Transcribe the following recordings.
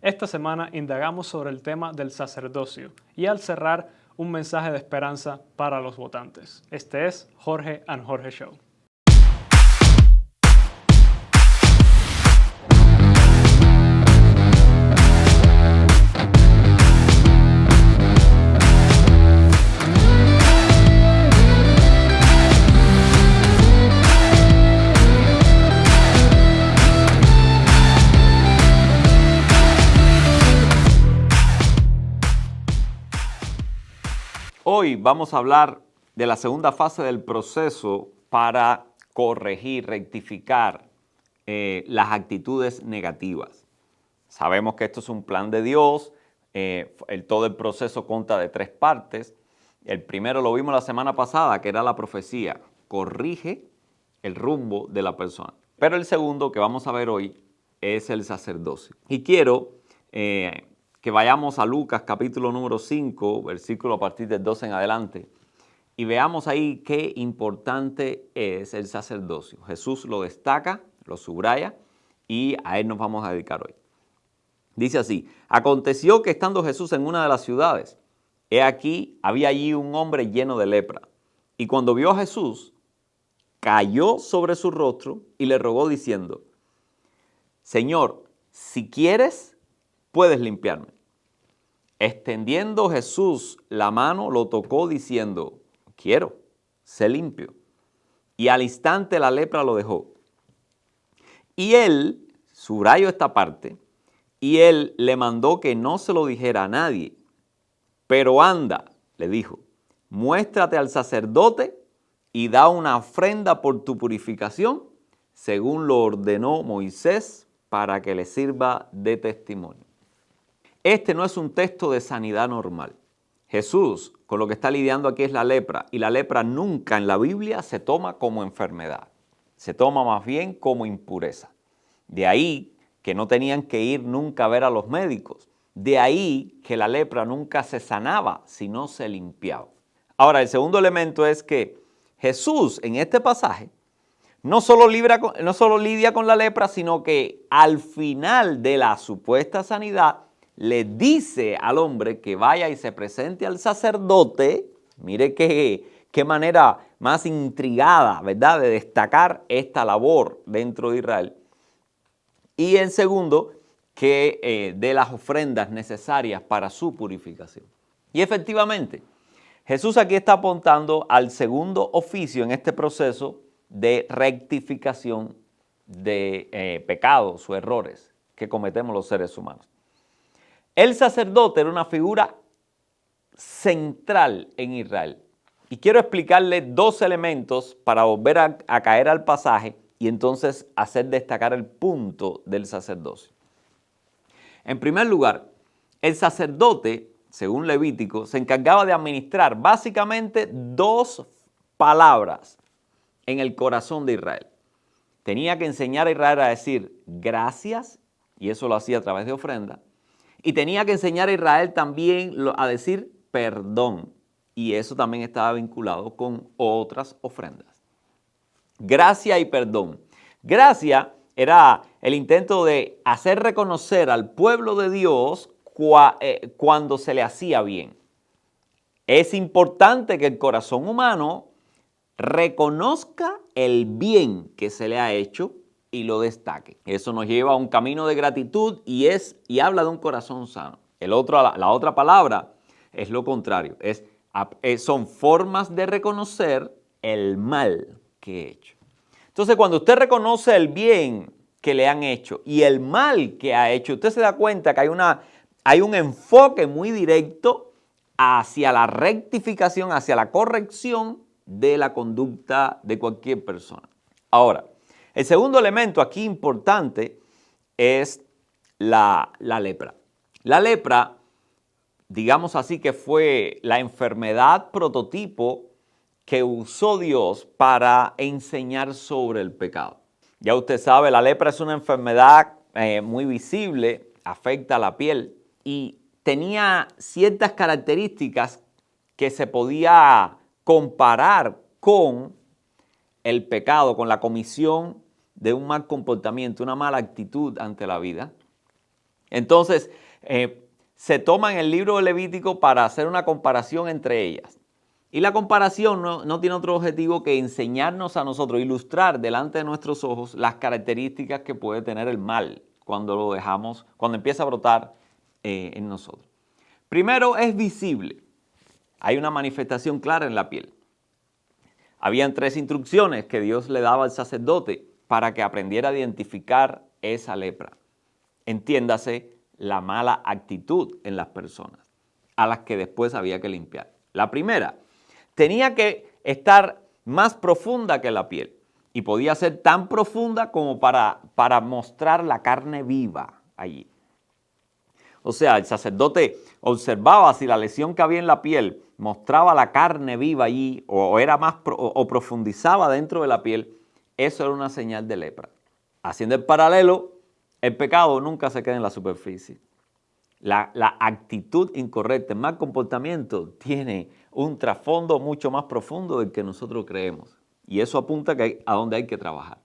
Esta semana indagamos sobre el tema del sacerdocio y al cerrar un mensaje de esperanza para los votantes. Este es Jorge and Jorge Show. Hoy vamos a hablar de la segunda fase del proceso para corregir, rectificar las actitudes negativas. Sabemos que esto es un plan de Dios, todo el proceso consta de 3 partes. El primero lo vimos la semana pasada, que era la profecía, corrige el rumbo de la persona. Pero el segundo que vamos a ver hoy es el sacerdocio. Y quiero que vayamos a Lucas capítulo número 5, versículo a partir del 12 en adelante, y veamos ahí qué importante es el sacerdocio. Jesús lo destaca, lo subraya, y a él nos vamos a dedicar hoy. Dice así: aconteció que estando Jesús en una de las ciudades, he aquí, había allí un hombre lleno de lepra, y cuando vio a Jesús, cayó sobre su rostro y le rogó diciendo: Señor, si quieres, puedes limpiarme. Extendiendo Jesús la mano, lo tocó diciendo: quiero, sé limpio. Y al instante la lepra lo dejó. Y él, subrayo esta parte, y él le mandó que no se lo dijera a nadie. Pero anda, le dijo, muéstrate al sacerdote y da una ofrenda por tu purificación, según lo ordenó Moisés, para que le sirva de testimonio. Este no es un texto de sanidad normal. Jesús, con lo que está lidiando aquí es la lepra, y la lepra nunca en la Biblia se toma como enfermedad. Se toma más bien como impureza. De ahí que no tenían que ir nunca a ver a los médicos. De ahí que la lepra nunca se sanaba, sino se limpiaba. Ahora, el segundo elemento es que Jesús en este pasaje no solo lidia con la lepra, sino que al final de la supuesta sanidad le dice al hombre que vaya y se presente al sacerdote. Mire qué manera más intrigada, ¿verdad?, de destacar esta labor dentro de Israel. Y en segundo, que dé las ofrendas necesarias para su purificación. Y efectivamente, Jesús aquí está apuntando al segundo oficio en este proceso de rectificación de pecados o errores que cometemos los seres humanos. El sacerdote era una figura central en Israel. Y quiero explicarle 2 elementos para volver a caer al pasaje y entonces hacer destacar el punto del sacerdocio. En primer lugar, el sacerdote, según Levítico, se encargaba de administrar básicamente 2 palabras en el corazón de Israel. Tenía que enseñar a Israel a decir gracias, y eso lo hacía a través de ofrenda. Y tenía que enseñar a Israel también a decir perdón. Y eso también estaba vinculado con otras ofrendas. Gracia y perdón. Gracia era el intento de hacer reconocer al pueblo de Dios cuando se le hacía bien. Es importante que el corazón humano reconozca el bien que se le ha hecho y lo destaque. Eso nos lleva a un camino de gratitud y habla de un corazón sano. La otra palabra es lo contrario. Son formas de reconocer el mal que he hecho. Entonces, cuando usted reconoce el bien que le han hecho y el mal que ha hecho, usted se da cuenta que hay un enfoque muy directo hacia la rectificación, hacia la corrección de la conducta de cualquier persona. Ahora, el segundo elemento aquí importante es la lepra. La lepra, digamos así, que fue la enfermedad prototipo que usó Dios para enseñar sobre el pecado. Ya usted sabe, la lepra es una enfermedad muy visible, afecta a la piel y tenía ciertas características que se podía comparar con el pecado, con la comisión de un mal comportamiento, una mala actitud ante la vida. Entonces, se toma en el libro de Levítico para hacer una comparación entre ellas. Y la comparación no tiene otro objetivo que enseñarnos a nosotros, ilustrar delante de nuestros ojos las características que puede tener el mal cuando lo dejamos, cuando empieza a brotar en nosotros. Primero, es visible. Hay una manifestación clara en la piel. Habían 3 instrucciones que Dios le daba al sacerdote para que aprendiera a identificar esa lepra. Entiéndase, la mala actitud en las personas, a las que después había que limpiar. La primera, tenía que estar más profunda que la piel y podía ser tan profunda como para mostrar la carne viva allí. O sea, el sacerdote observaba si la lesión que había en la piel mostraba la carne viva allí o era más o profundizaba dentro de la piel. Eso era una señal de lepra. Haciendo el paralelo, el pecado nunca se queda en la superficie. La actitud incorrecta, el mal comportamiento tiene un trasfondo mucho más profundo del que nosotros creemos. Y eso apunta a donde hay que trabajar.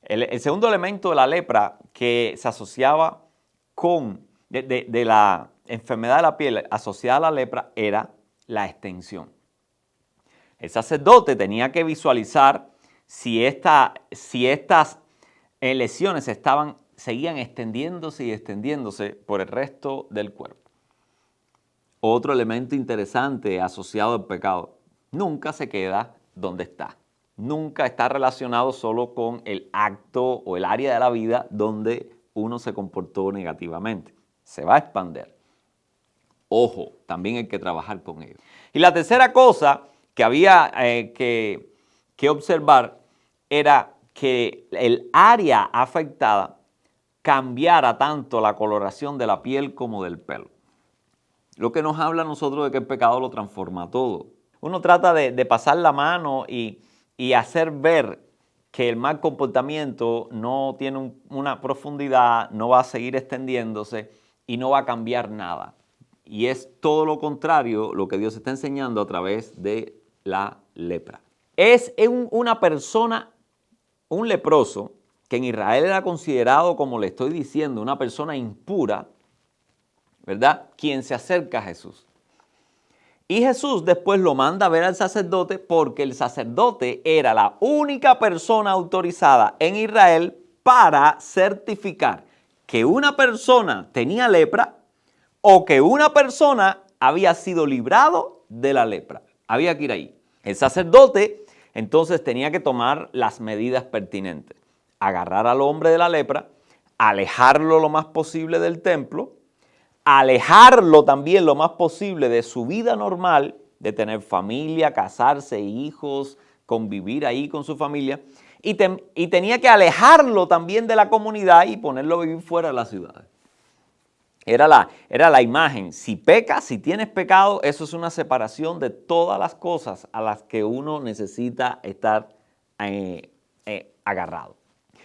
El segundo elemento de la lepra que se asociaba con de la enfermedad de la piel asociada a la lepra era la extensión. El sacerdote tenía que visualizar si estas lesiones seguían extendiéndose y extendiéndose por el resto del cuerpo. Otro elemento interesante asociado al pecado, nunca se queda donde está. Nunca está relacionado solo con el acto o el área de la vida donde uno se comportó negativamente. Se va a expandir. Ojo, también hay que trabajar con ello. Y la tercera cosa que había que observar era que el área afectada cambiara tanto la coloración de la piel como del pelo. Lo que nos habla a nosotros de que el pecado lo transforma todo. Uno trata de pasar la mano y hacer ver que el mal comportamiento no tiene una profundidad, no va a seguir extendiéndose y no va a cambiar nada. Y es todo lo contrario lo que Dios está enseñando a través de la lepra. Es una persona, un leproso, que en Israel era considerado, como le estoy diciendo, una persona impura, ¿verdad? Quien se acerca a Jesús. Y Jesús después lo manda a ver al sacerdote porque el sacerdote era la única persona autorizada en Israel para certificar que una persona tenía lepra o que una persona había sido librado de la lepra. Había que ir ahí. El sacerdote entonces tenía que tomar las medidas pertinentes. Agarrar al hombre de la lepra, alejarlo lo más posible del templo, alejarlo también lo más posible de su vida normal, de tener familia, casarse, hijos, convivir ahí con su familia, y tenía que alejarlo también de la comunidad y ponerlo a vivir fuera de la ciudad. Era la imagen. Si pecas, si tienes pecado, eso es una separación de todas las cosas a las que uno necesita estar agarrado.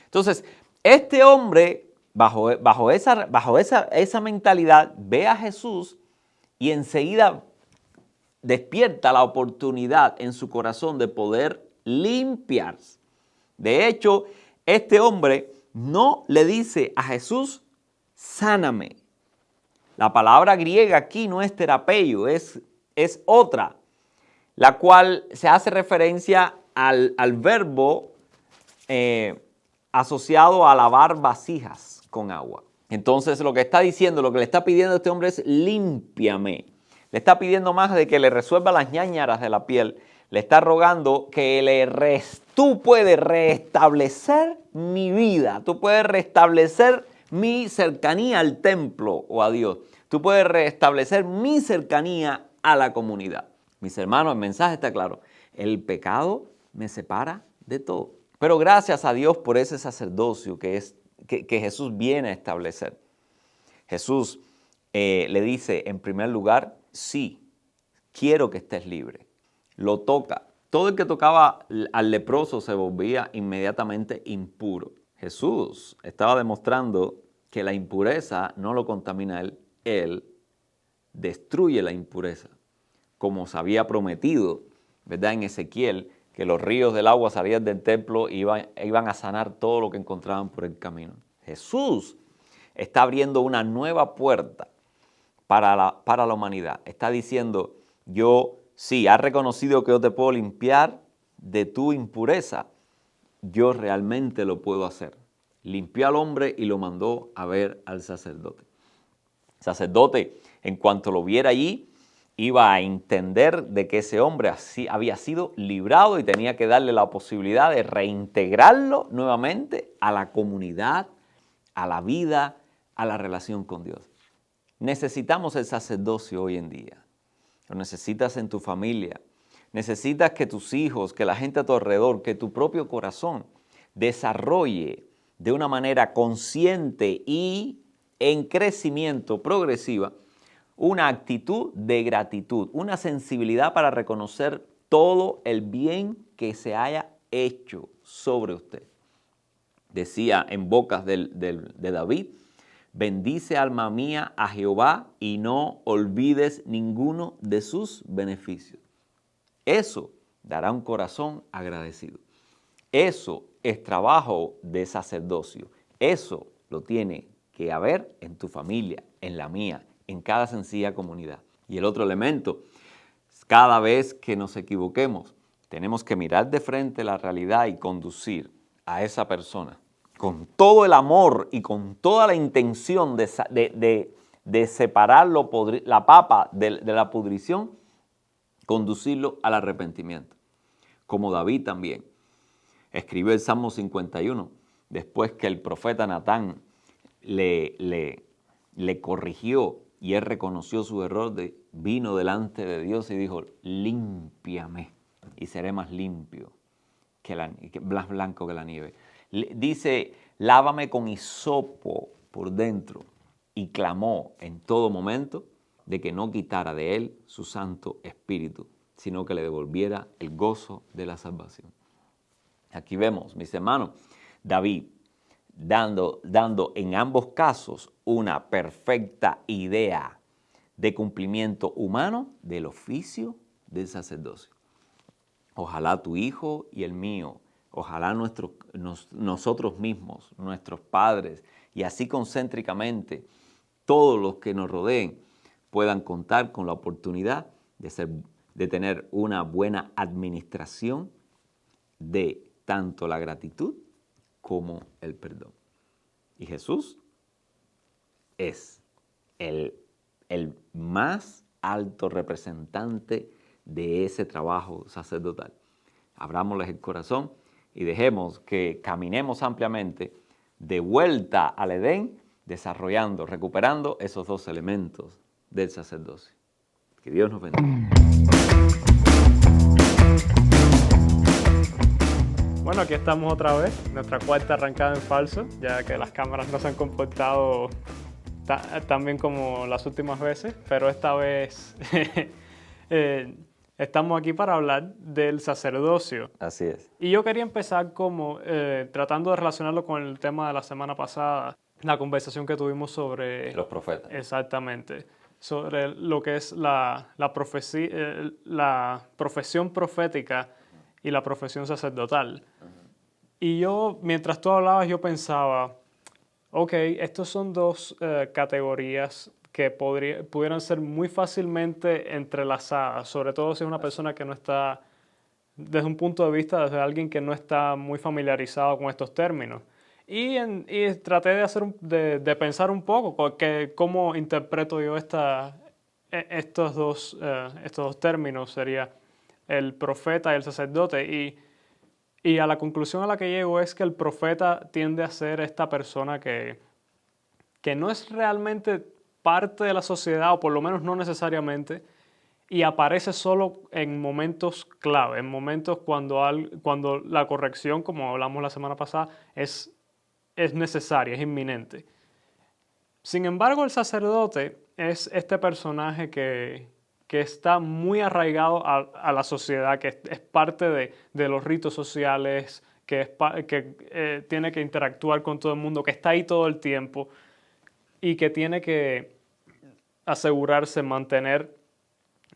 Entonces, este hombre, bajo esa mentalidad, ve a Jesús y enseguida despierta la oportunidad en su corazón de poder limpiarse. De hecho, este hombre no le dice a Jesús, sáname. La palabra griega aquí no es terapeio, es otra, la cual se hace referencia al verbo asociado a lavar vasijas con agua. Entonces lo que está diciendo, lo que le está pidiendo a este hombre es límpiame. Le está pidiendo más de que le resuelva las ñáñaras de la piel. Le está rogando que tú puedes restablecer mi vida. Tú puedes restablecer mi cercanía al templo o a Dios. Tú puedes restablecer mi cercanía a la comunidad. Mis hermanos, el mensaje está claro. El pecado me separa de todo. Pero gracias a Dios por ese sacerdocio que Jesús viene a establecer. Jesús le dice, en primer lugar, sí, quiero que estés libre. Lo toca. Todo el que tocaba al leproso se volvía inmediatamente impuro. Jesús estaba demostrando que la impureza no lo contamina a él. Él destruye la impureza, como se había prometido, ¿verdad? En Ezequiel, que los ríos del agua salían del templo y iban a sanar todo lo que encontraban por el camino. Jesús está abriendo una nueva puerta para la humanidad. Está diciendo, sí, has reconocido que yo te puedo limpiar de tu impureza. Yo realmente lo puedo hacer. Limpió al hombre y lo mandó a ver al sacerdote. El sacerdote, en cuanto lo viera allí, iba a entender de que ese hombre había sido librado y tenía que darle la posibilidad de reintegrarlo nuevamente a la comunidad, a la vida, a la relación con Dios. Necesitamos el sacerdocio hoy en día. Lo necesitas en tu familia. Necesitas que tus hijos, que la gente a tu alrededor, que tu propio corazón desarrolle de una manera consciente y en crecimiento progresiva una actitud de gratitud, una sensibilidad para reconocer todo el bien que se haya hecho sobre usted. Decía en bocas de David, bendice alma mía a Jehová y no olvides ninguno de sus beneficios. Eso dará un corazón agradecido. Eso es trabajo de sacerdocio. Eso lo tiene que haber en tu familia, en la mía, en cada sencilla comunidad. Y el otro elemento, cada vez que nos equivoquemos, tenemos que mirar de frente la realidad y conducir a esa persona con todo el amor y con toda la intención de separar la papa de la pudrición, conducirlo al arrepentimiento. Como David también escribió el Salmo 51, después que el profeta Natán le corrigió y él reconoció su error, vino delante de Dios y dijo, límpiame y seré más limpio, más blanco que la nieve. Dice, lávame con hisopo por dentro, y clamó en todo momento de que no quitara de él su Santo Espíritu, sino que le devolviera el gozo de la salvación. Aquí vemos, mis hermanos, David dando en ambos casos una perfecta idea de cumplimiento humano del oficio del sacerdocio. Ojalá tu hijo y el mío, ojalá nosotros mismos, nuestros padres, y así concéntricamente todos los que nos rodeen puedan contar con la oportunidad de tener una buena administración de tanto la gratitud como el perdón. Y Jesús es el más alto representante de ese trabajo sacerdotal. Abrámosles el corazón y dejemos que caminemos ampliamente de vuelta al Edén, desarrollando, recuperando esos dos elementos del sacerdocio. Que Dios nos bendiga. Bueno, aquí estamos otra vez, nuestra cuarta arrancada en falso, ya que las cámaras no se han comportado tan bien como las últimas veces, pero esta vez estamos aquí para hablar del sacerdocio. Así es. Y yo quería empezar tratando de relacionarlo con el tema de la semana pasada, la conversación que tuvimos sobre... Los profetas. Exactamente. Sobre lo que es la profesión profética y la profesión sacerdotal. Y yo, mientras tú hablabas, yo pensaba, ok, estos son dos categorías que pudieran ser muy fácilmente entrelazadas, sobre todo si es una persona que no está, desde un punto de vista, desde alguien que no está muy familiarizado con estos términos. Y traté de pensar un poco cómo interpreto yo estos dos términos, sería el profeta y el sacerdote. Y a la conclusión a la que llego es que el profeta tiende a ser esta persona que no es realmente parte de la sociedad, o por lo menos no necesariamente, y aparece solo en momentos clave, en momentos cuando la corrección, como hablamos la semana pasada, es necesaria, es inminente. Sin embargo, el sacerdote es este personaje que está muy arraigado a la sociedad, que es parte de los ritos sociales, que tiene que interactuar con todo el mundo, que está ahí todo el tiempo y que tiene que asegurarse mantener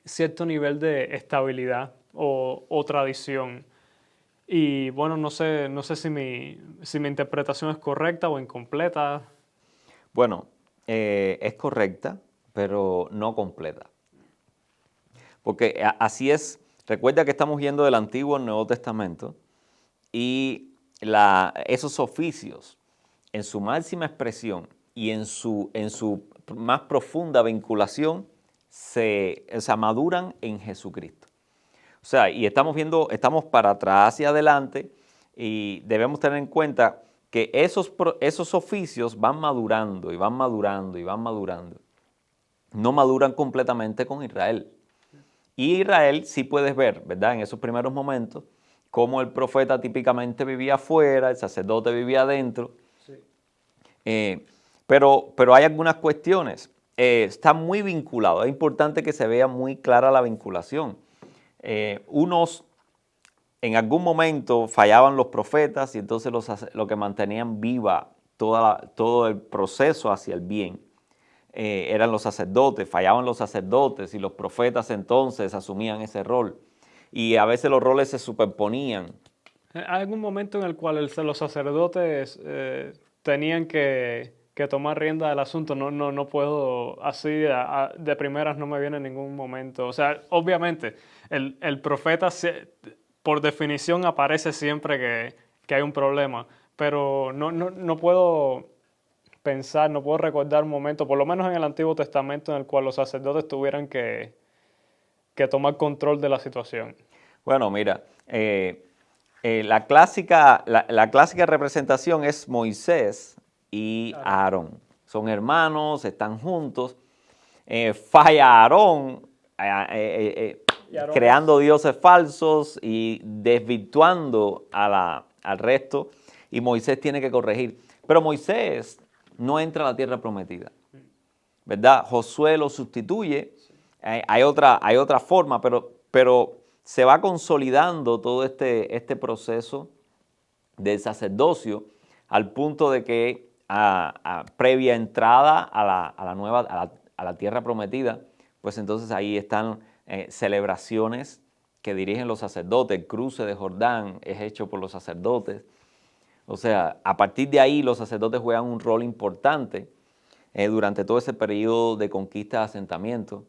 cierto nivel de estabilidad o tradición. Y bueno, no sé si mi interpretación es correcta o incompleta. Bueno, es correcta, pero no completa. Porque así es. Recuerda que estamos yendo del Antiguo al Nuevo Testamento y esos oficios, en su máxima expresión y en su más profunda vinculación, se maduran en Jesucristo. O sea, y estamos para atrás y adelante y debemos tener en cuenta que esos oficios van madurando y van madurando y van madurando. No maduran completamente con Israel. Y Israel sí puedes ver, ¿verdad? En esos primeros momentos, cómo el profeta típicamente vivía afuera, el sacerdote vivía adentro. Sí. Pero hay algunas cuestiones. Está muy vinculado. Es importante que se vea muy clara la vinculación. Unos en algún momento fallaban los profetas y entonces lo que mantenían viva todo el proceso hacia el bien eran los sacerdotes, fallaban los sacerdotes y los profetas entonces asumían ese rol. Y a veces los roles se superponían. ¿Hay algún momento en el cual los sacerdotes tenían que tomar rienda del asunto? No puedo, así de primeras no me viene en ningún momento. O sea, obviamente, el profeta por definición aparece siempre que hay un problema, pero no puedo pensar, no puedo recordar un momento, por lo menos en el Antiguo Testamento, en el cual los sacerdotes tuvieran que tomar control de la situación. Bueno, mira, la clásica representación es Moisés y Aarón. Son hermanos, están juntos. Falla Aarón, creando dioses falsos y desvirtuando al resto. Y Moisés tiene que corregir. Pero Moisés no entra a la tierra prometida, ¿verdad? Josué lo sustituye. Hay otra forma, pero se va consolidando todo este proceso del sacerdocio al punto de que previa entrada a la tierra prometida, pues entonces ahí están celebraciones que dirigen los sacerdotes. El cruce de Jordán es hecho por los sacerdotes. O sea, a partir de ahí los sacerdotes juegan un rol importante durante todo ese periodo de conquista de asentamiento,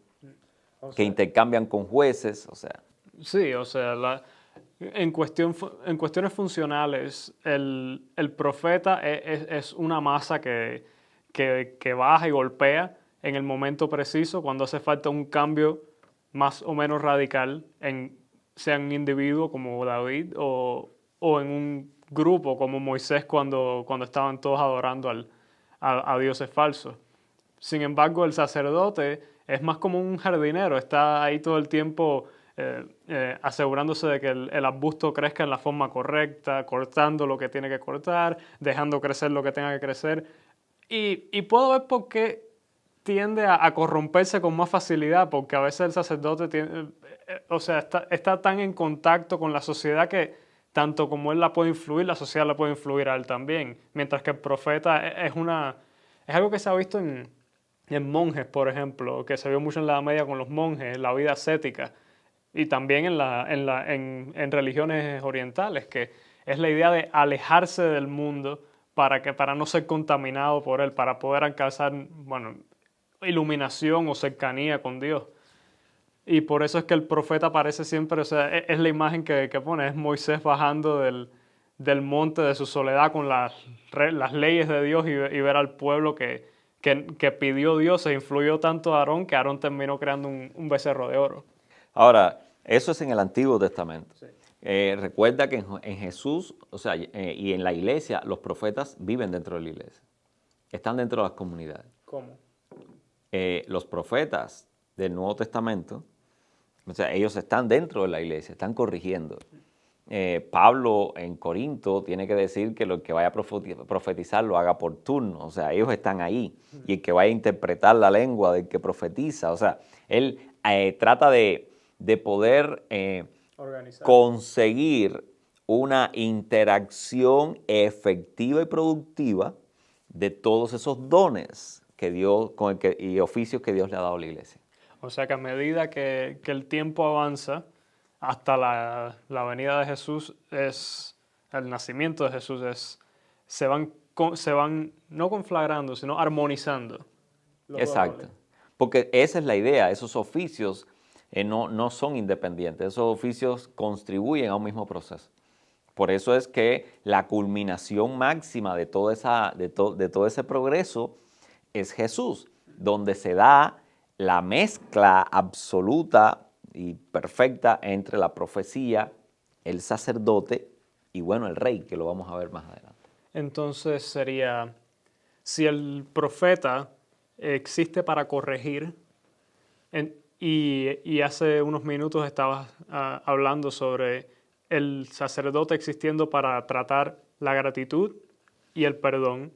que intercambian con jueces, o sea. Sí, o sea, en cuestiones funcionales, el profeta es una masa que baja y golpea en el momento preciso cuando hace falta un cambio más o menos radical, sea en un individuo como David o en un grupo como Moisés cuando estaban todos adorando a dioses falsos. Sin embargo, el sacerdote es más como un jardinero, está ahí todo el tiempo asegurándose de que el arbusto crezca en la forma correcta, cortando lo que tiene que cortar, dejando crecer lo que tenga que crecer. Y puedo ver por qué tiende a corromperse con más facilidad, porque a veces el sacerdote está tan en contacto con la sociedad que tanto como él la puede influir, la sociedad la puede influir a él también. Mientras que el profeta es algo que se ha visto en monjes, por ejemplo, que se vio mucho en la Edad Media con los monjes, la vida ascética, y también en religiones orientales, que es la idea de alejarse del mundo para no ser contaminado por él, para poder alcanzar, bueno, iluminación o cercanía con Dios. Y por eso es que el profeta aparece siempre, o sea, es la imagen que pone, es Moisés bajando del monte de su soledad con las leyes de Dios y ver al pueblo que pidió Dios, se influyó tanto a Aarón que Aarón terminó creando un becerro de oro. Ahora, eso es en el Antiguo Testamento. Sí. Recuerda que en Jesús, o sea, y en la iglesia, los profetas viven dentro de la iglesia. Están dentro de las comunidades. ¿Cómo? Los profetas del Nuevo Testamento, o sea, ellos están dentro de la iglesia, están corrigiendo. Pablo en Corinto tiene que decir que lo que vaya a profetizar lo haga por turno, o sea, ellos están ahí. Y el que vaya a interpretar la lengua del que profetiza, o sea, él trata de poder conseguir una interacción efectiva y productiva de todos esos dones que Dios, y oficios que Dios le ha dado a la iglesia. O sea que a medida que el tiempo avanza, hasta la venida de Jesús, el nacimiento de Jesús, se van se van, no conflagrando, sino armonizando. Los dos Exacto. roles. Porque esa es la idea, esos oficios no son independientes, esos oficios contribuyen a un mismo proceso. Por eso es que la culminación máxima de todo ese progreso es Jesús, donde se da la mezcla absoluta y perfecta entre la profecía, el sacerdote y bueno, el rey, que lo vamos a ver más adelante. Entonces sería, si el profeta existe para corregir, y hace unos minutos estabas hablando sobre el sacerdote existiendo para tratar la gratitud y el perdón,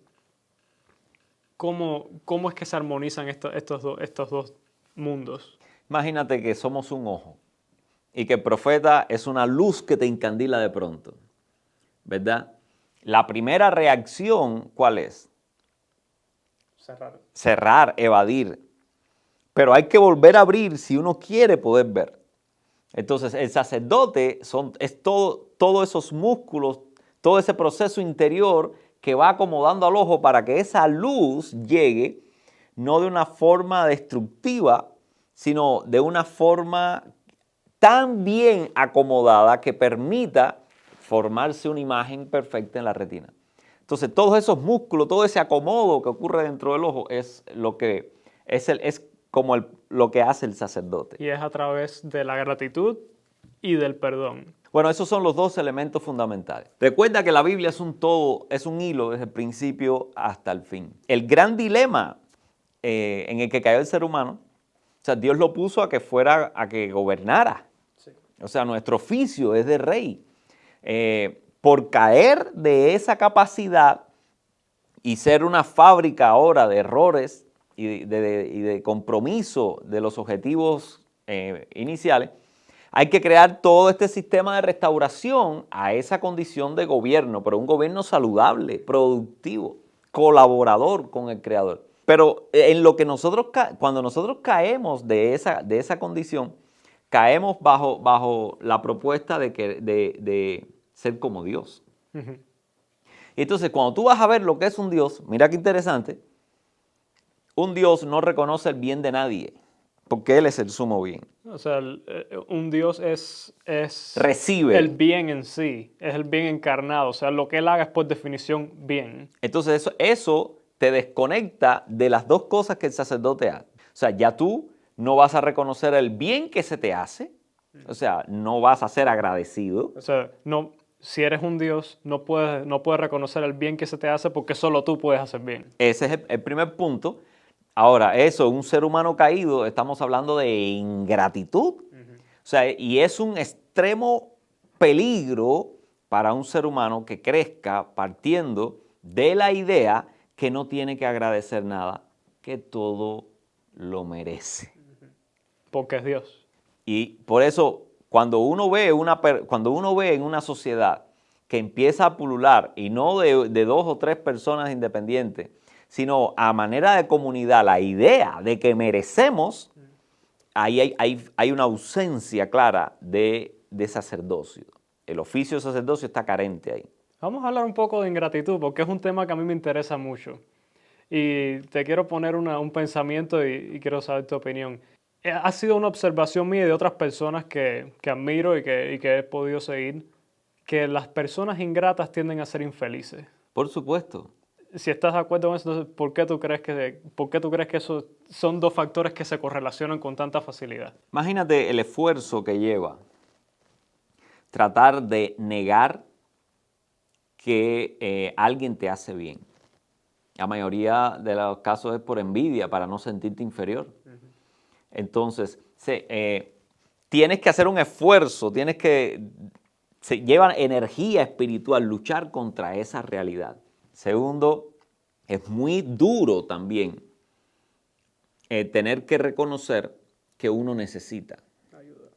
¿cómo es que se armonizan estos dos mundos? Imagínate que somos un ojo y que el profeta es una luz que te encandila de pronto, ¿verdad? La primera reacción, ¿cuál es? Cerrar. Cerrar, evadir. Pero hay que volver a abrir si uno quiere poder ver. Entonces, el sacerdote es todos esos músculos, todo ese proceso interior que va acomodando al ojo para que esa luz llegue no de una forma destructiva, sino de una forma tan bien acomodada que permita formarse una imagen perfecta en la retina. Entonces, todos esos músculos, todo ese acomodo que ocurre dentro del ojo es lo que lo que hace el sacerdote. Y es a través de la gratitud y del perdón. Bueno, esos son los dos elementos fundamentales. Recuerda que la Biblia es un todo, es un hilo desde el principio hasta el fin. El gran dilema en el que cayó el ser humano, o sea, Dios lo puso a que gobernara. Sí. O sea, nuestro oficio es de rey. Por caer de esa capacidad y ser una fábrica ahora de errores y de compromiso de los objetivos iniciales, hay que crear todo este sistema de restauración a esa condición de gobierno, pero un gobierno saludable, productivo, colaborador con el Creador. Pero cuando nosotros caemos de esa condición, caemos bajo la propuesta de ser como Dios. Uh-huh. Y entonces, cuando tú vas a ver lo que es un Dios, mira qué interesante, un Dios no reconoce el bien de nadie, porque Él es el sumo bien. O sea, un Dios es Recibe. el bien en sí, es el bien encarnado. O sea, lo que Él haga es por definición bien. Entonces, eso te desconecta de las dos cosas que el sacerdote hace. O sea, ya tú no vas a reconocer el bien que se te hace, o sea, no vas a ser agradecido. O sea, no, si eres un Dios, no puedes reconocer el bien que se te hace porque solo tú puedes hacer bien. Ese es el primer punto. Ahora, un ser humano caído, estamos hablando de ingratitud. Uh-huh. O sea, y es un extremo peligro para un ser humano que crezca partiendo de la idea que no tiene que agradecer nada, que todo lo merece. Uh-huh. Porque es Dios. Y por eso, cuando uno ve en una sociedad que empieza a pulular, y no de 2 o 3 personas independientes, sino a manera de comunidad, la idea de que merecemos, ahí hay una ausencia clara de sacerdocio. El oficio de sacerdocio está carente ahí. Vamos a hablar un poco de ingratitud, porque es un tema que a mí me interesa mucho. Y te quiero poner un pensamiento y quiero saber tu opinión. Ha sido una observación mía y de otras personas que admiro y que he podido seguir, que las personas ingratas tienden a ser infelices. Por supuesto. Si estás de acuerdo con eso, entonces, ¿por qué tú crees que esos son dos factores que se correlacionan con tanta facilidad? Imagínate el esfuerzo que lleva tratar de negar que alguien te hace bien. La mayoría de los casos es por envidia, para no sentirte inferior. Uh-huh. Entonces, tienes que hacer un esfuerzo, se lleva energía espiritual luchar contra esa realidad. Segundo, es muy duro también tener que reconocer que uno necesita. Ayuda.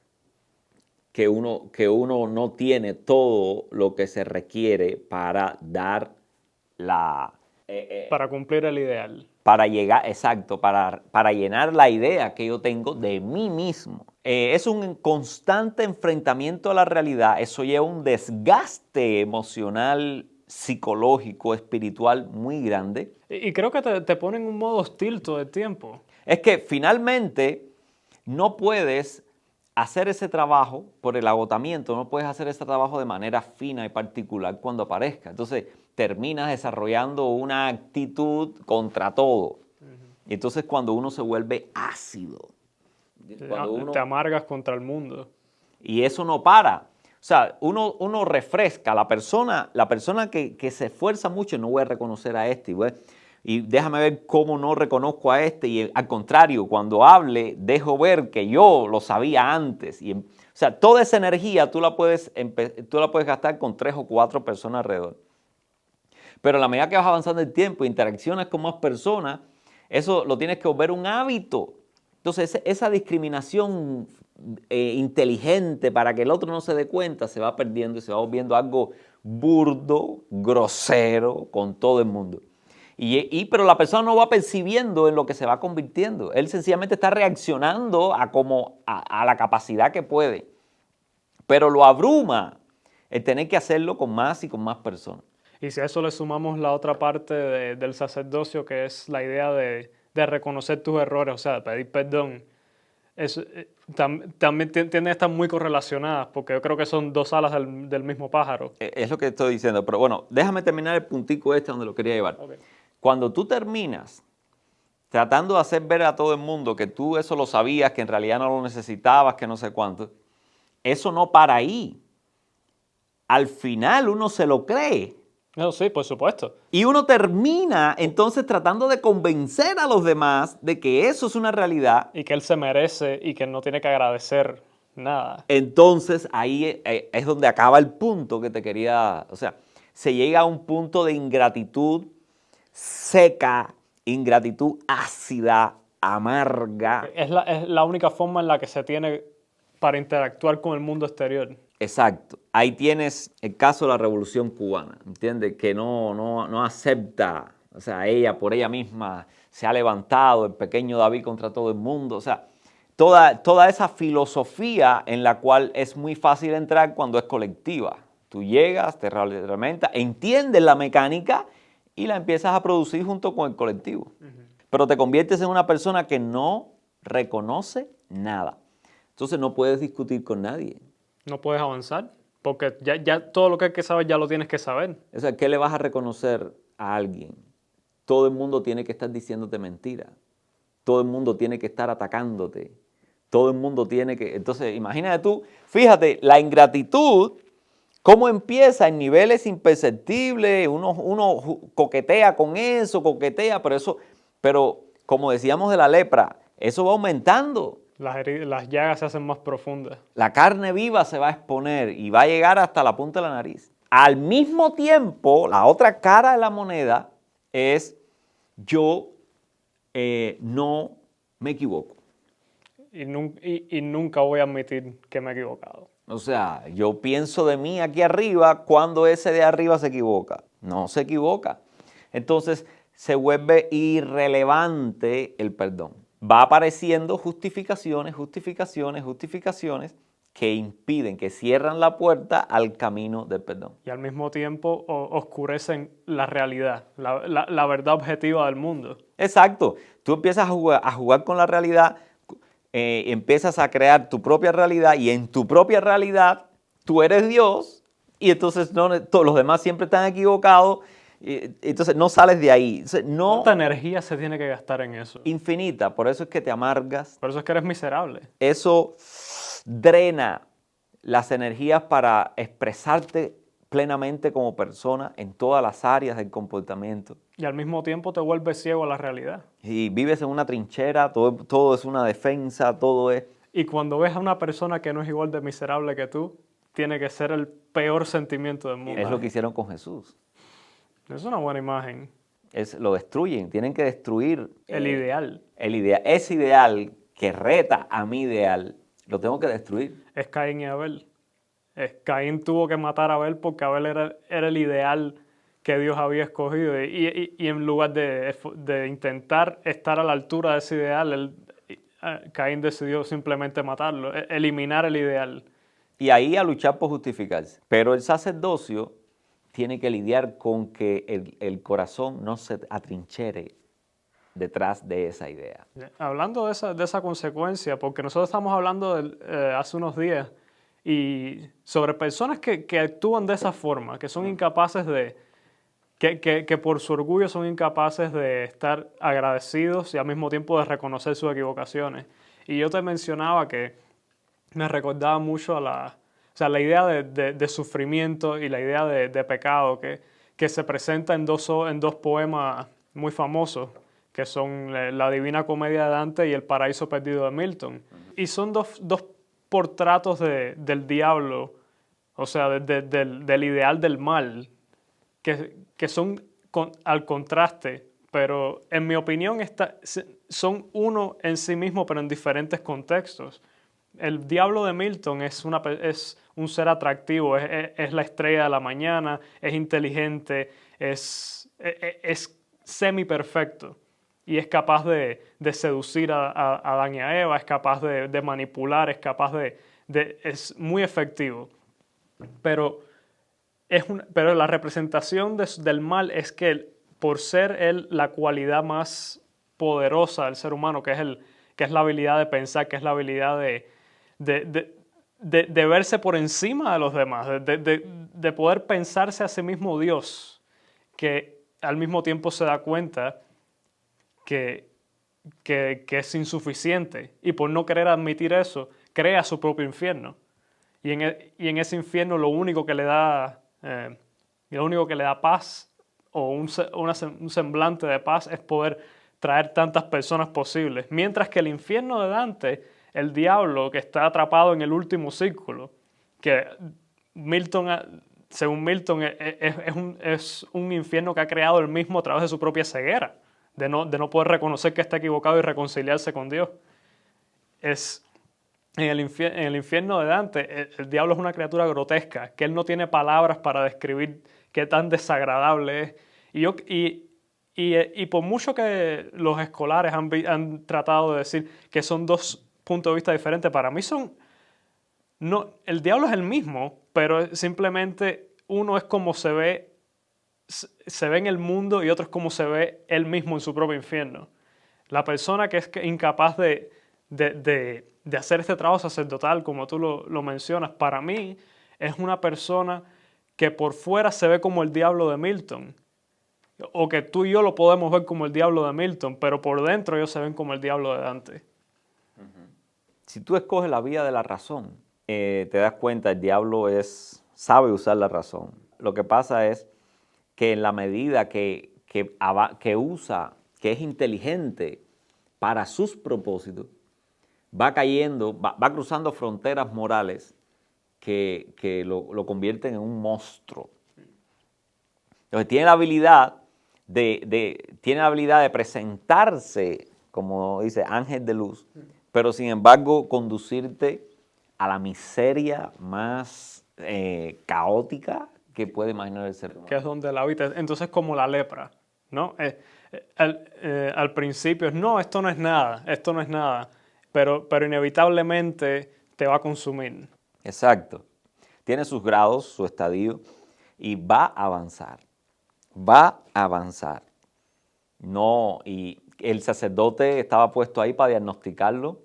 Que uno no tiene todo lo que se requiere para dar para cumplir el ideal. Para llegar, exacto, para llenar la idea que yo tengo de mí mismo. Es un constante enfrentamiento a la realidad, eso lleva un desgaste emocional psicológico, espiritual muy grande. Y creo que te ponen en un modo hostil todo el tiempo. Es que finalmente no puedes hacer ese trabajo por el agotamiento, no puedes hacer ese trabajo de manera fina y particular cuando aparezca. Entonces terminas desarrollando una actitud contra todo. Y entonces cuando uno se vuelve ácido, Te amargas contra el mundo. y eso no para. O sea, uno refresca. La persona que se esfuerza mucho, no voy a reconocer a este. Y déjame ver cómo no reconozco a este. Y al contrario, cuando hable, dejo ver que yo lo sabía antes. O sea, toda esa energía tú la puedes gastar con 3 o 4 personas alrededor. Pero a la medida que vas avanzando el tiempo, interaccionas con más personas, eso lo tienes que volver un hábito. Entonces, esa discriminación inteligente para que el otro no se dé cuenta se va perdiendo y se va volviendo algo burdo, grosero con todo el mundo. Pero la persona no va percibiendo en lo que se va convirtiendo. Él sencillamente está reaccionando a la capacidad que puede. Pero lo abruma el tener que hacerlo con más y con más personas. Y si a eso le sumamos la otra parte del sacerdocio, que es la idea de reconocer tus errores, o sea, de pedir perdón, también tienden a estar muy correlacionadas, porque yo creo que son dos alas del mismo pájaro. Es lo que estoy diciendo, pero bueno, déjame terminar el puntico donde lo quería llevar. Okay. Cuando tú terminas tratando de hacer ver a todo el mundo que tú eso lo sabías, que en realidad no lo necesitabas, que no sé cuánto, eso no para ahí. Al final uno se lo cree. No, sí, por supuesto. Y uno termina entonces tratando de convencer a los demás de que eso es una realidad. Y que él se merece y que no tiene que agradecer nada. Entonces ahí es donde acaba el punto que te quería, o sea, se llega a un punto de ingratitud seca, ingratitud ácida, amarga. Es la única forma en la que se tiene para interactuar con el mundo exterior. Exacto. Ahí tienes el caso de la Revolución Cubana, ¿entiendes? Que no acepta, o sea, ella por ella misma se ha levantado, el pequeño David contra todo el mundo, o sea, toda esa filosofía en la cual es muy fácil entrar cuando es colectiva. Tú llegas, te reglamentas, entiendes la mecánica y la empiezas a producir junto con el colectivo. Pero te conviertes en una persona que no reconoce nada. Entonces no puedes discutir con nadie. No puedes avanzar, porque ya todo lo que hay que saber ya lo tienes que saber. O sea, ¿qué le vas a reconocer a alguien? Todo el mundo tiene que estar diciéndote mentiras. Todo el mundo tiene que estar atacándote. Todo el mundo tiene que... Entonces, imagínate tú, fíjate, la ingratitud, cómo empieza en niveles imperceptibles, uno coquetea con eso, pero como decíamos de la lepra, eso va aumentando. Las llagas se hacen más profundas. La carne viva se va a exponer y va a llegar hasta la punta de la nariz. Al mismo tiempo, la otra cara de la moneda es yo no me equivoco. Y nunca voy a admitir que me he equivocado. O sea, yo pienso de mí aquí arriba cuando ese de arriba se equivoca. No se equivoca. Entonces se vuelve irrelevante el perdón. Va apareciendo justificaciones que impiden, que cierran la puerta al camino del perdón. Y al mismo tiempo oscurecen la realidad, la verdad objetiva del mundo. Exacto. Tú empiezas a jugar con la realidad, empiezas a crear tu propia realidad y en tu propia realidad tú eres Dios y entonces todos los demás siempre están equivocados. Entonces no sales de ahí. Entonces, ¿cuánta energía se tiene que gastar en eso? Infinita, por eso es que te amargas. Por eso es que eres miserable. Eso drena las energías para expresarte plenamente como persona en todas las áreas del comportamiento. Y al mismo tiempo te vuelves ciego a la realidad. Y vives en una trinchera, todo es una defensa, todo es... Y cuando ves a una persona que no es igual de miserable que tú, tiene que ser el peor sentimiento del mundo. Es lo que hicieron con Jesús. Es una buena imagen. Lo destruyen, tienen que destruir... El ideal. Ese ideal que reta a mi ideal, lo tengo que destruir. Es Caín y Abel. Caín tuvo que matar a Abel porque Abel era el ideal que Dios había escogido. Y en lugar de intentar estar a la altura de ese ideal, Caín decidió simplemente matarlo, eliminar el ideal. Y ahí a luchar por justificarse. Pero el sacerdocio tiene que lidiar con que el corazón no se atrinchere detrás de esa idea. Hablando de esa consecuencia, porque nosotros estamos hablando hace unos días y sobre personas que actúan de esa forma, que son incapaces que por su orgullo son incapaces de estar agradecidos y al mismo tiempo de reconocer sus equivocaciones. Y yo te mencionaba que me recordaba mucho o sea, la idea de sufrimiento y la idea de pecado que se presenta en dos poemas muy famosos, que son La Divina Comedia de Dante y El Paraíso Perdido de Milton. Y son dos portratos del diablo, o sea, del ideal del mal, que son al contraste, pero en mi opinión son uno en sí mismo, pero en diferentes contextos. El diablo de Milton es un ser atractivo, es la estrella de la mañana, es inteligente, es semi-perfecto y es capaz de seducir a Adán y a Eva, es capaz de manipular, es capaz es muy efectivo. Pero la representación del mal es que por ser él la cualidad más poderosa del ser humano, que es la habilidad de pensar, que es la habilidad de verse por encima de los demás, de poder pensarse a sí mismo Dios, que al mismo tiempo se da cuenta que es insuficiente y por no querer admitir eso, crea su propio infierno. Y en ese infierno lo único que le da paz o un semblante de paz es poder traer tantas personas posibles. Mientras que el infierno de Dante, el diablo que está atrapado en el último círculo, que según Milton es un infierno que ha creado él mismo a través de su propia ceguera, de no poder reconocer que está equivocado y reconciliarse con Dios. En el infierno de Dante, el diablo es una criatura grotesca, que él no tiene palabras para describir qué tan desagradable es. Y por mucho que los escolares han tratado de decir que son dos puntos de vista diferentes, para mí el diablo es el mismo, pero simplemente uno es como se ve en el mundo y otro es como se ve él mismo en su propio infierno. La persona que es incapaz de hacer este trabajo sacerdotal, como tú lo mencionas, para mí es una persona que por fuera se ve como el diablo de Milton, o que tú y yo lo podemos ver como el diablo de Milton, pero por dentro ellos se ven como el diablo de Dante. Si tú escoges la vía de la razón, te das cuenta, el diablo sabe usar la razón. Lo que pasa es que en la medida que usa, que es inteligente para sus propósitos, va cayendo, va cruzando fronteras morales que lo convierten en un monstruo. Entonces tiene la habilidad de presentarse, como dice, ángel de luz, pero sin embargo conducirte a la miseria más caótica que puede imaginar el ser humano. Que es donde la habita. Entonces, como la lepra, ¿no? Al principio no, esto no es nada, pero inevitablemente te va a consumir. Exacto. Tiene sus grados, su estadio, y va a avanzar. No, y el sacerdote estaba puesto ahí para diagnosticarlo,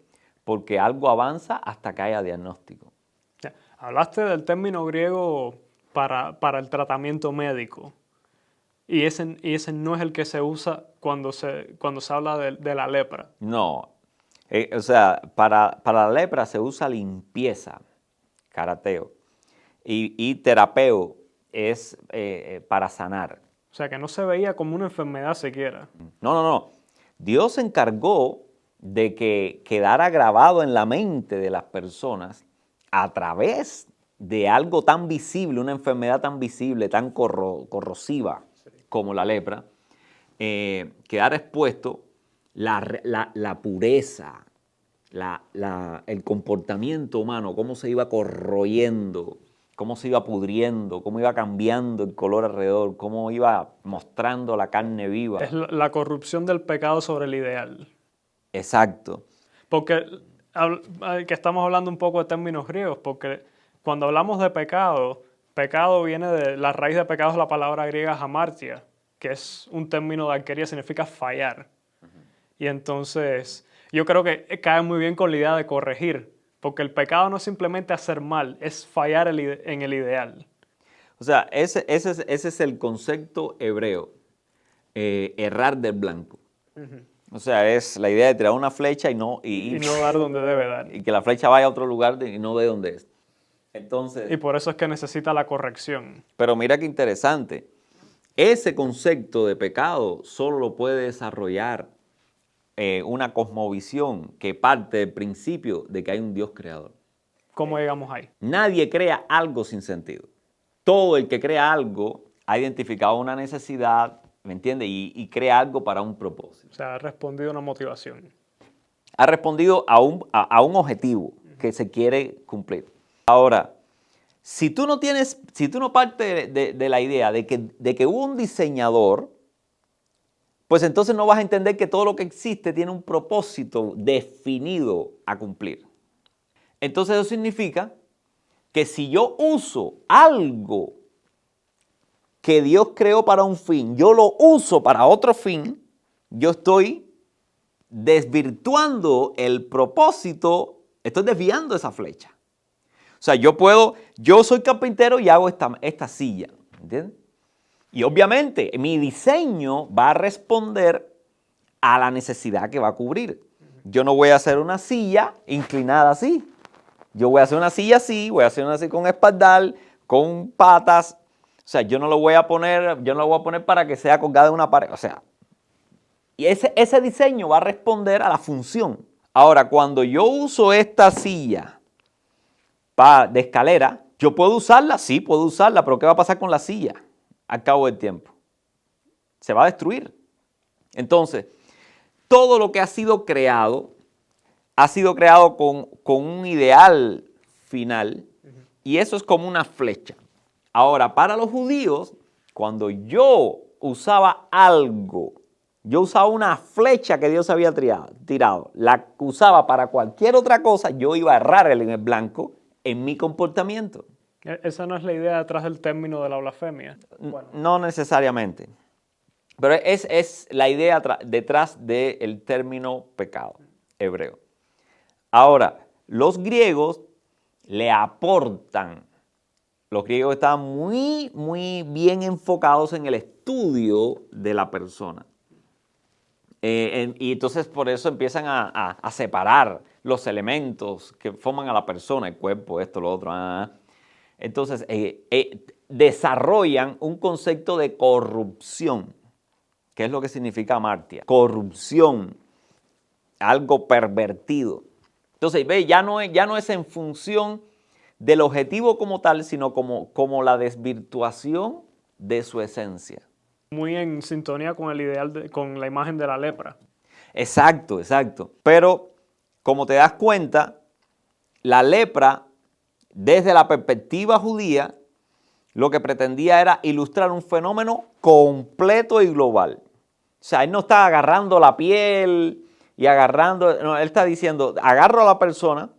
porque algo avanza hasta que haya diagnóstico. Hablaste del término griego para el tratamiento médico, y ese no es el que se usa cuando se habla de la lepra. No, o sea, para la lepra se usa limpieza, carateo, y terapeo es para sanar. O sea, que no se veía como una enfermedad siquiera. No. Dios se encargó de que quedara grabado en la mente de las personas a través de algo tan visible, una enfermedad tan visible, tan corrosiva como la lepra, quedara expuesto la pureza, el comportamiento humano, cómo se iba corroyendo, cómo se iba pudriendo, cómo iba cambiando el color alrededor, cómo iba mostrando la carne viva. Es la corrupción del pecado sobre el ideal. Exacto. Porque que estamos hablando un poco de términos griegos, porque cuando hablamos de pecado, Pecado viene de, la raíz de pecado es la palabra griega hamartia, que es un término de arquería, significa fallar. Y entonces, yo creo que cae muy bien con la idea de corregir, porque el pecado no es simplemente hacer mal, es fallar en el ideal. O sea, ese es el concepto hebreo, errar del blanco. O sea, es la idea de tirar una flecha y no dar donde debe dar. Y que la flecha vaya a otro lugar y no de donde es. Entonces, y por eso es que necesita la corrección. Pero mira qué interesante. Ese concepto de pecado solo lo puede desarrollar una cosmovisión que parte del principio de que hay un Dios creador. ¿Cómo llegamos ahí? Nadie crea algo sin sentido. Todo el que crea algo ha identificado una necesidad, ¿me entiendes? Y crea algo para un propósito. O sea, ha respondido a una motivación. Ha respondido a un objetivo que se quiere cumplir. Ahora, si tú no partes de la idea de que hubo un diseñador, pues entonces no vas a entender que todo lo que existe tiene un propósito definido a cumplir. Entonces eso significa que si yo uso algo que Dios creó para un fin, yo lo uso para otro fin, yo estoy desvirtuando el propósito, estoy desviando esa flecha. O sea, yo soy carpintero y hago esta silla, ¿entiendes? Y obviamente mi diseño va a responder a la necesidad que va a cubrir. Yo no voy a hacer una silla inclinada así. Yo voy a hacer una silla así, voy a hacer una así con espaldar, con patas. O sea, yo no lo voy a poner para que sea colgada en una pared. O sea, y ese diseño va a responder a la función. Ahora, cuando yo uso esta silla de escalera, yo puedo usarla, sí, puedo usarla, pero ¿qué va a pasar con la silla al cabo del tiempo? Se va a destruir. Entonces, todo lo que ha sido creado con un ideal final, y eso es como una flecha. Ahora, para los judíos, cuando yo usaba algo, yo usaba una flecha que Dios había tirado, la usaba para cualquier otra cosa, yo iba a errar en el blanco en mi comportamiento. Esa no es la idea detrás del término de la blasfemia. Bueno. No necesariamente. Pero es la idea detrás del término pecado hebreo. Ahora, los griegos le aportan. Los griegos estaban muy, muy bien enfocados en el estudio de la persona. Y entonces por eso empiezan a separar los elementos que forman a la persona, el cuerpo, esto, lo otro. Entonces desarrollan un concepto de corrupción, que es lo que significa hamartia. Corrupción, algo pervertido. Entonces, ve, ya no es en función del objetivo como tal, sino como la desvirtuación de su esencia. Muy en sintonía con el ideal, con la imagen de la lepra. Exacto, exacto. Pero, como te das cuenta, la lepra, desde la perspectiva judía, lo que pretendía era ilustrar un fenómeno completo y global. O sea, él no está agarrando la piel y no, él está diciendo, agarro a la persona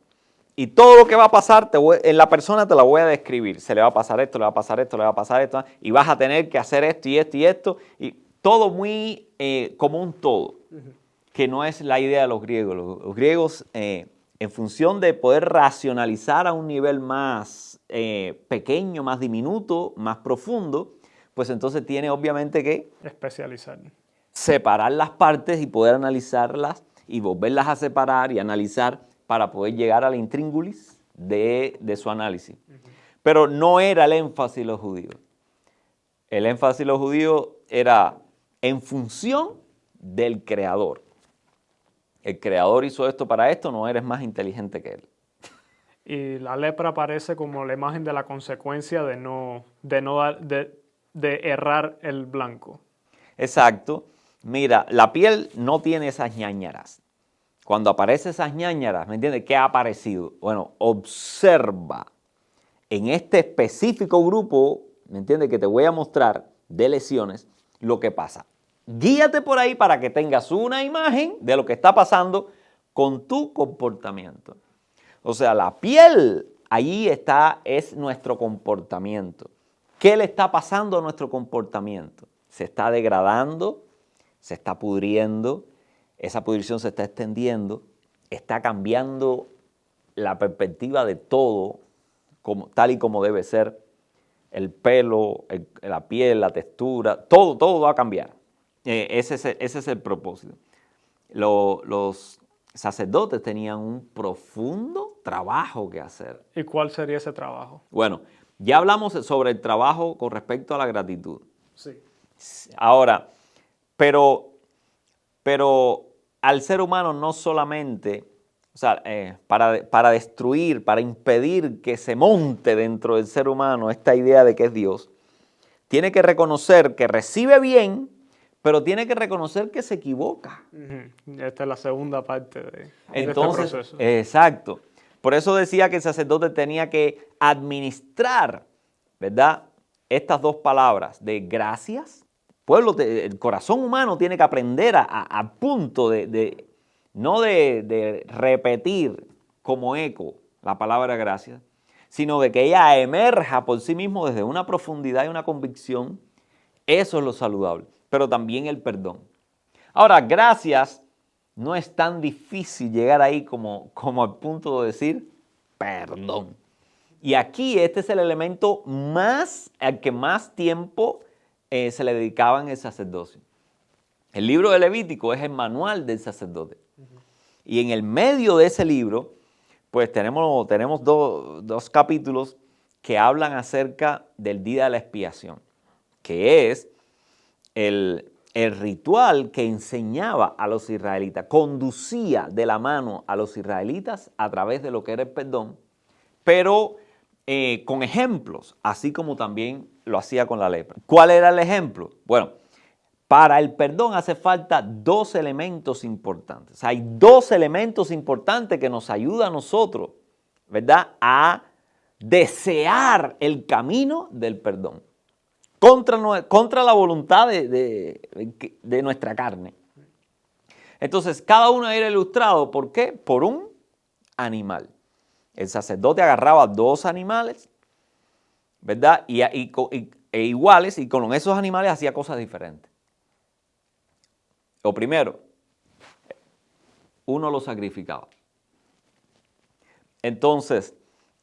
y todo lo que va a pasar en la persona te la voy a describir. Se le va a pasar esto, le va a pasar esto, le va a pasar esto, y vas a tener que hacer esto y esto y esto, y todo muy como un todo, que no es la idea de los griegos. Los griegos, en función de poder racionalizar a un nivel más pequeño, más diminuto, más profundo, pues entonces tiene obviamente que especializar. Separar las partes y poder analizarlas y volverlas a separar y analizar para poder llegar a la intríngulis de su análisis. Pero no era el énfasis de los judíos. El énfasis de los judíos era en función del creador. El creador hizo esto para esto, no eres más inteligente que él. Y la lepra aparece como la imagen de la consecuencia de errar el blanco. Exacto. Mira, la piel no tiene esas ñáñaras. Cuando aparecen esas ñáñaras, ¿me entiendes? ¿Qué ha aparecido? Bueno, observa en este específico grupo, ¿me entiendes? Que te voy a mostrar de lesiones lo que pasa. Guíate por ahí para que tengas una imagen de lo que está pasando con tu comportamiento. O sea, la piel allí es nuestro comportamiento. ¿Qué le está pasando a nuestro comportamiento? Se está degradando, se está pudriendo, esa pudrición se está extendiendo, está cambiando la perspectiva de todo, tal y como debe ser. El pelo, la piel, la textura, todo va a cambiar. Ese es el propósito. Los sacerdotes tenían un profundo trabajo que hacer. ¿Y cuál sería ese trabajo? Bueno, ya hablamos sobre el trabajo con respecto a la gratitud. Sí. Ahora, pero al ser humano no solamente, o sea, para destruir, para impedir que se monte dentro del ser humano esta idea de que es Dios, tiene que reconocer que recibe bien, pero tiene que reconocer que se equivoca. Esta es la segunda parte de Entonces, este proceso. exacto. Por eso decía que el sacerdote tenía que administrar, ¿verdad?, estas dos palabras de gracias. El corazón humano tiene que aprender a punto no de repetir como eco la palabra gracias, sino de que ella emerja por sí mismo desde una profundidad y una convicción. Eso es lo saludable, pero también el perdón. Ahora, gracias no es tan difícil llegar ahí como al punto de decir perdón. Y aquí este es el elemento al que más tiempo se le dedicaba en el sacerdocio. El libro de Levítico es el manual del sacerdote. Y en el medio de ese libro, pues tenemos dos capítulos que hablan acerca del día de la expiación, que es el ritual que enseñaba a los israelitas, conducía de la mano a los israelitas a través de lo que era el perdón, pero con ejemplos, así como también lo hacía con la lepra. ¿Cuál era el ejemplo? Bueno, para el perdón hace falta dos elementos importantes. Hay dos elementos importantes que nos ayudan a nosotros, ¿verdad?, a desear el camino del perdón contra la voluntad de nuestra carne. Entonces, cada uno era ilustrado, ¿por qué? Por un animal. El sacerdote agarraba dos animales, ¿verdad?, e iguales, y con esos animales hacía cosas diferentes. Lo primero, uno lo sacrificaba. Entonces,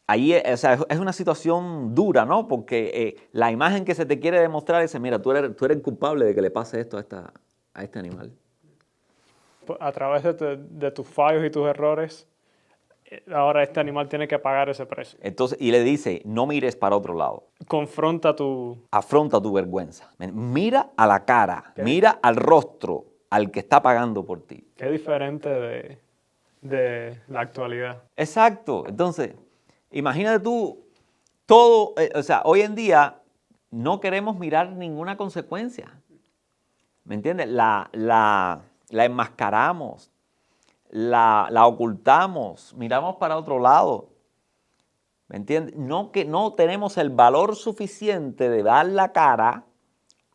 ahí es una situación dura, ¿no? Porque la imagen que se te quiere demostrar es, mira, tú eres culpable de que le pase esto a este animal. A través de tus fallos y tus errores, ahora este animal tiene que pagar ese precio. Entonces, y le dice, no mires para otro lado. Afronta tu vergüenza. Mira a la cara, mira al rostro, al que está pagando por ti. Qué diferente de la actualidad. Exacto. Entonces, imagínate tú, todo, hoy en día no queremos mirar ninguna consecuencia. ¿Me entiendes? La enmascaramos, la ocultamos, miramos para otro lado. ¿Me entiendes? No tenemos el valor suficiente de dar la cara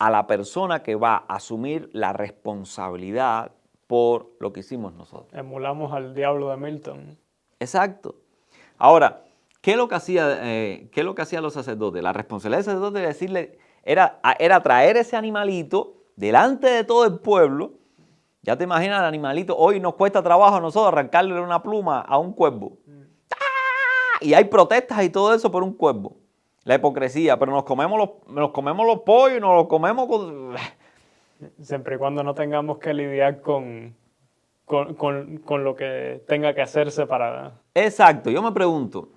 a la persona que va a asumir la responsabilidad por lo que hicimos nosotros. Emulamos al diablo de Milton. Exacto. Ahora, ¿qué es lo que hacían los sacerdotes? La responsabilidad del sacerdote de decirle, era traer ese animalito delante de todo el pueblo. Ya te imaginas el animalito, hoy nos cuesta trabajo a nosotros arrancarle una pluma a un cuervo. Y hay protestas y todo eso por un cuervo. La hipocresía, pero nos comemos los pollos y nos los comemos con... Siempre y cuando no tengamos que lidiar con lo que tenga que hacerse para... Exacto, yo me pregunto,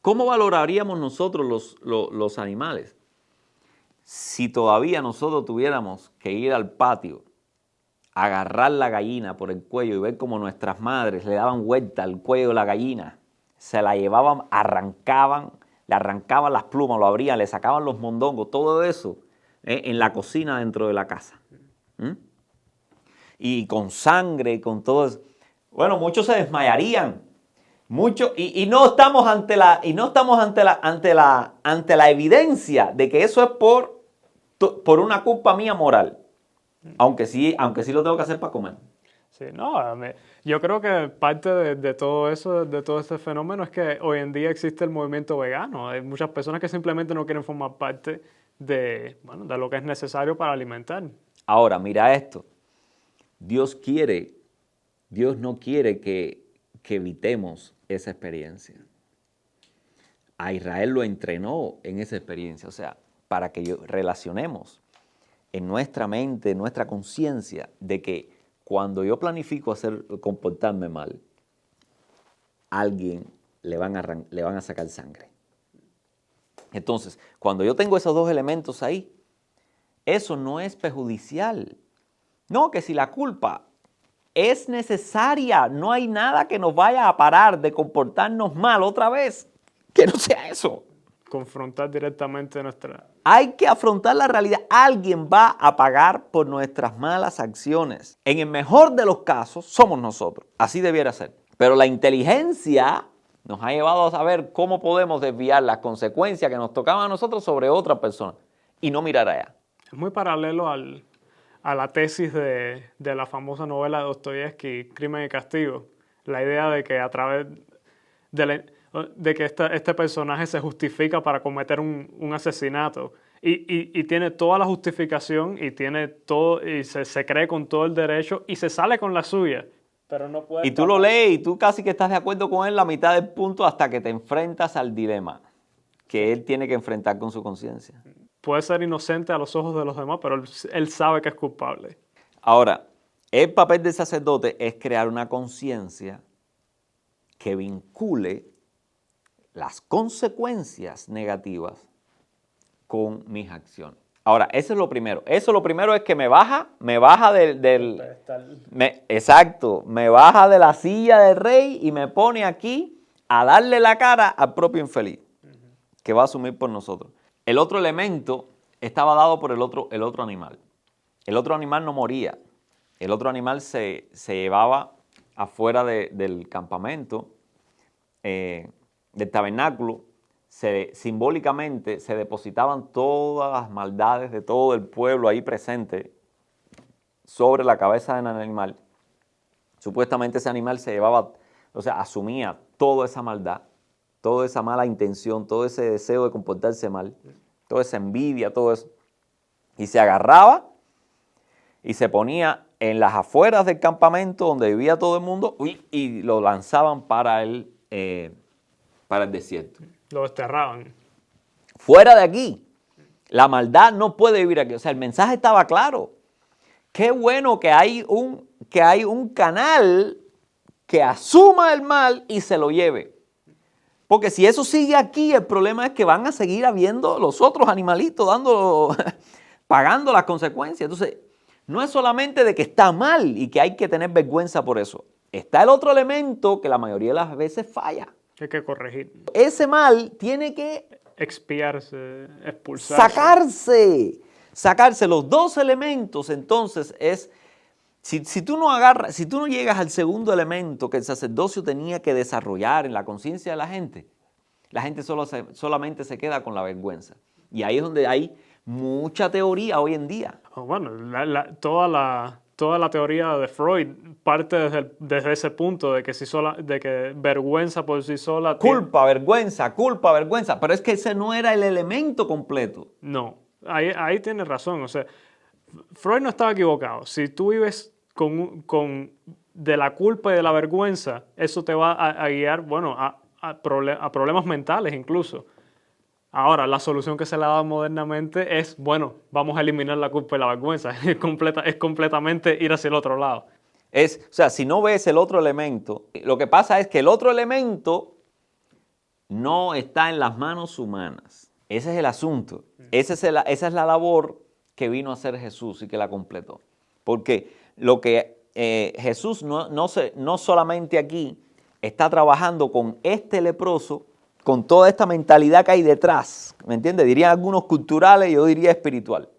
¿cómo valoraríamos nosotros los animales si todavía nosotros tuviéramos que ir al patio, agarrar la gallina por el cuello y ver cómo nuestras madres le daban vuelta al cuello de la gallina, se la llevaban, le arrancaban las plumas, lo abrían, le sacaban los mondongos, todo eso en la cocina dentro de la casa? Y con sangre y con todo eso. Bueno, muchos se desmayarían. Muchos, y no estamos ante la evidencia de que eso es por una culpa mía moral. Aunque sí lo tengo que hacer para comer. Sí, no, yo creo que parte de todo eso, de todo este fenómeno es que hoy en día existe el movimiento vegano. Hay muchas personas que simplemente no quieren formar parte bueno, de lo que es necesario para alimentar. Ahora, mira esto. Dios no quiere que evitemos esa experiencia. A Israel lo entrenó en esa experiencia, o sea, para que relacionemos en nuestra mente, en nuestra conciencia, de que cuando yo planifico comportarme mal, a alguien le van a sacar sangre. Entonces, cuando yo tengo esos dos elementos ahí, eso no es perjudicial. No, que si la culpa es necesaria, no hay nada que nos vaya a parar de comportarnos mal otra vez, que no sea eso. Confrontar directamente nuestra... Hay que afrontar la realidad. Alguien va a pagar por nuestras malas acciones. En el mejor de los casos, somos nosotros. Así debiera ser. Pero la inteligencia nos ha llevado a saber cómo podemos desviar las consecuencias que nos tocaban a nosotros sobre otra persona y no mirar allá. Es muy paralelo a la tesis de la famosa novela de Dostoyevsky, Crimen y Castigo. La idea de que a través de que este personaje se justifica para cometer un asesinato y tiene toda la justificación y tiene todo y se cree con todo el derecho y se sale con la suya. Pero no puede y tú lo lees y tú casi que estás de acuerdo con él la mitad del punto hasta que te enfrentas al dilema que él tiene que enfrentar con su conciencia. Puede ser inocente a los ojos de los demás, pero él sabe que es culpable. Ahora, el papel del sacerdote es crear una conciencia que vincule las consecuencias negativas con mis acciones. Ahora, eso es lo primero. Eso lo primero es que me baja exacto, me baja de la silla del rey y me pone aquí a darle la cara al propio infeliz, que va a asumir por nosotros. El otro elemento estaba dado por el otro animal. El otro animal no moría. El otro animal se llevaba afuera del campamento, del tabernáculo. Simbólicamente se depositaban todas las maldades de todo el pueblo ahí presente sobre la cabeza del animal. Supuestamente ese animal se llevaba, o sea, asumía toda esa maldad, toda esa mala intención, todo ese deseo de comportarse mal, toda esa envidia, todo eso. Y se agarraba y se ponía en las afueras del campamento donde vivía todo el mundo y lo lanzaban para el desierto. Lo desterraban. Fuera de aquí. La maldad no puede vivir aquí. O sea, el mensaje estaba claro. Qué bueno que hay un canal que asuma el mal y se lo lleve. Porque si eso sigue aquí, el problema es que van a seguir habiendo los otros animalitos pagando las consecuencias. Entonces, no es solamente de que está mal y que hay que tener vergüenza por eso. Está el otro elemento que la mayoría de las veces falla. Hay que corregir. Ese mal tiene que expiarse, expulsarse. Sacarse los dos elementos. Entonces es, si tú no llegas al segundo elemento que el sacerdocio tenía que desarrollar en la conciencia de la gente solamente se queda con la vergüenza. Y ahí es donde hay mucha teoría hoy en día. Bueno, toda la teoría de Freud parte desde ese punto de que vergüenza por sí sola... Culpa, vergüenza, pero es que ese no era el elemento completo. No, ahí tienes razón, o sea, Freud no estaba equivocado. Si tú vives de la culpa y de la vergüenza, eso te va a guiar, bueno, a problemas mentales incluso. Ahora, la solución que se le ha dado modernamente es, bueno, vamos a eliminar la culpa y la vergüenza. Es completamente ir hacia el otro lado. O sea, si no ves el otro elemento, lo que pasa es que el otro elemento no está en las manos humanas. Ese es el asunto. Esa es la labor que vino a hacer Jesús y que la completó. Porque lo que Jesús no solamente aquí está trabajando con este leproso, con toda esta mentalidad que hay detrás, ¿me entiendes? Dirían algunos culturales, yo diría espiritual.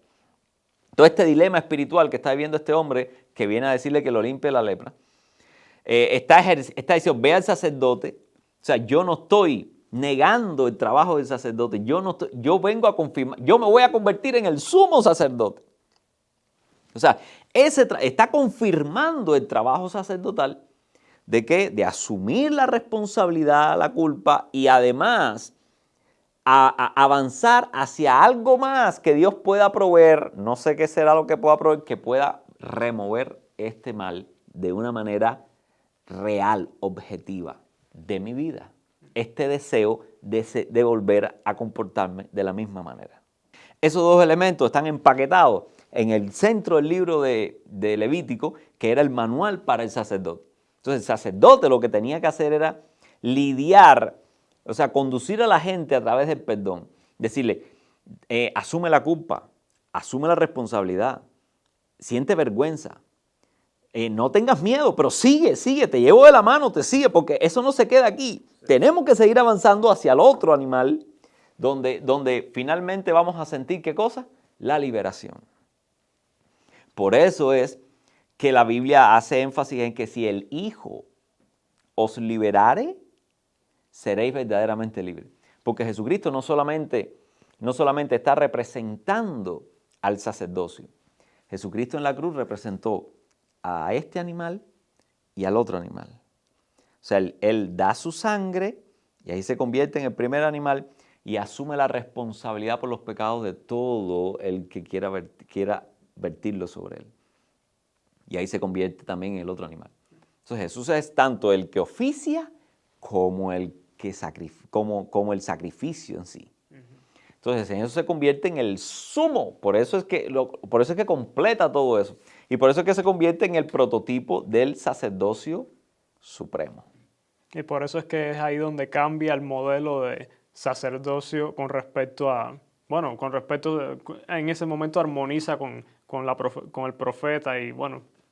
Todo este dilema espiritual que está viviendo este hombre, que viene a decirle que lo limpie la lepra, está diciendo, ve al sacerdote. O sea, yo no estoy negando el trabajo del sacerdote, yo vengo a confirmar, yo me voy a convertir en el sumo sacerdote. O sea, está confirmando el trabajo sacerdotal de que de asumir la responsabilidad, la culpa y además a avanzar hacia algo más que Dios pueda proveer, no sé qué será lo que pueda proveer, que pueda remover este mal de una manera real, objetiva de mi vida. Este deseo de volver a comportarme de la misma manera. Esos dos elementos están empaquetados en el centro del libro de Levítico, que era el manual para el sacerdote. Entonces el sacerdote lo que tenía que hacer era lidiar, o sea, conducir a la gente a través del perdón. Decirle, asume la culpa, asume la responsabilidad, siente vergüenza. No tengas miedo, pero sigue, te llevo de la mano, te sigue, porque eso no se queda aquí. Sí. Tenemos que seguir avanzando hacia el otro animal, donde finalmente vamos a sentir, ¿qué cosa? La liberación. Por eso es que la Biblia hace énfasis en que si el Hijo os liberare, seréis verdaderamente libres. Porque Jesucristo no solamente está representando al sacerdocio. Jesucristo en la cruz representó a este animal y al otro animal. O sea, él da su sangre y ahí se convierte en el primer animal y asume la responsabilidad por los pecados de todo el que quiera vertirlo sobre él. Y ahí se convierte también en el otro animal. Entonces Jesús es tanto el que oficia como el sacrificio en sí. Entonces el Señor se convierte en el sumo, por eso es que completa todo eso. Y por eso es que se convierte en el prototipo del sacerdocio supremo. Y por eso es que es ahí donde cambia el modelo de sacerdocio con respecto a, en ese momento armoniza con el profeta y,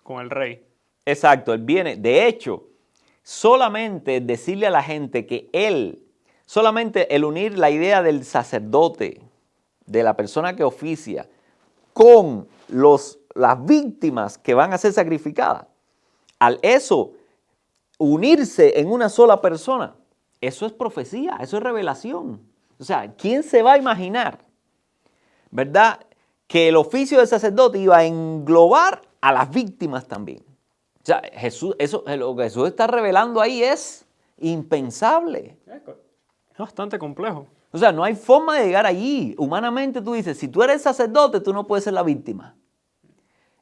con el rey. Exacto, él viene, de hecho, solamente decirle a la gente que solamente el unir la idea del sacerdote, de la persona que oficia, con las víctimas que van a ser sacrificadas, al eso unirse en una sola persona, eso es profecía, eso es revelación. O sea, ¿quién se va a imaginar, verdad, que el oficio del sacerdote iba a englobar a las víctimas también? O sea, lo que Jesús está revelando ahí es impensable. Es bastante complejo. O sea, no hay forma de llegar allí. Humanamente tú dices, si tú eres sacerdote, tú no puedes ser la víctima.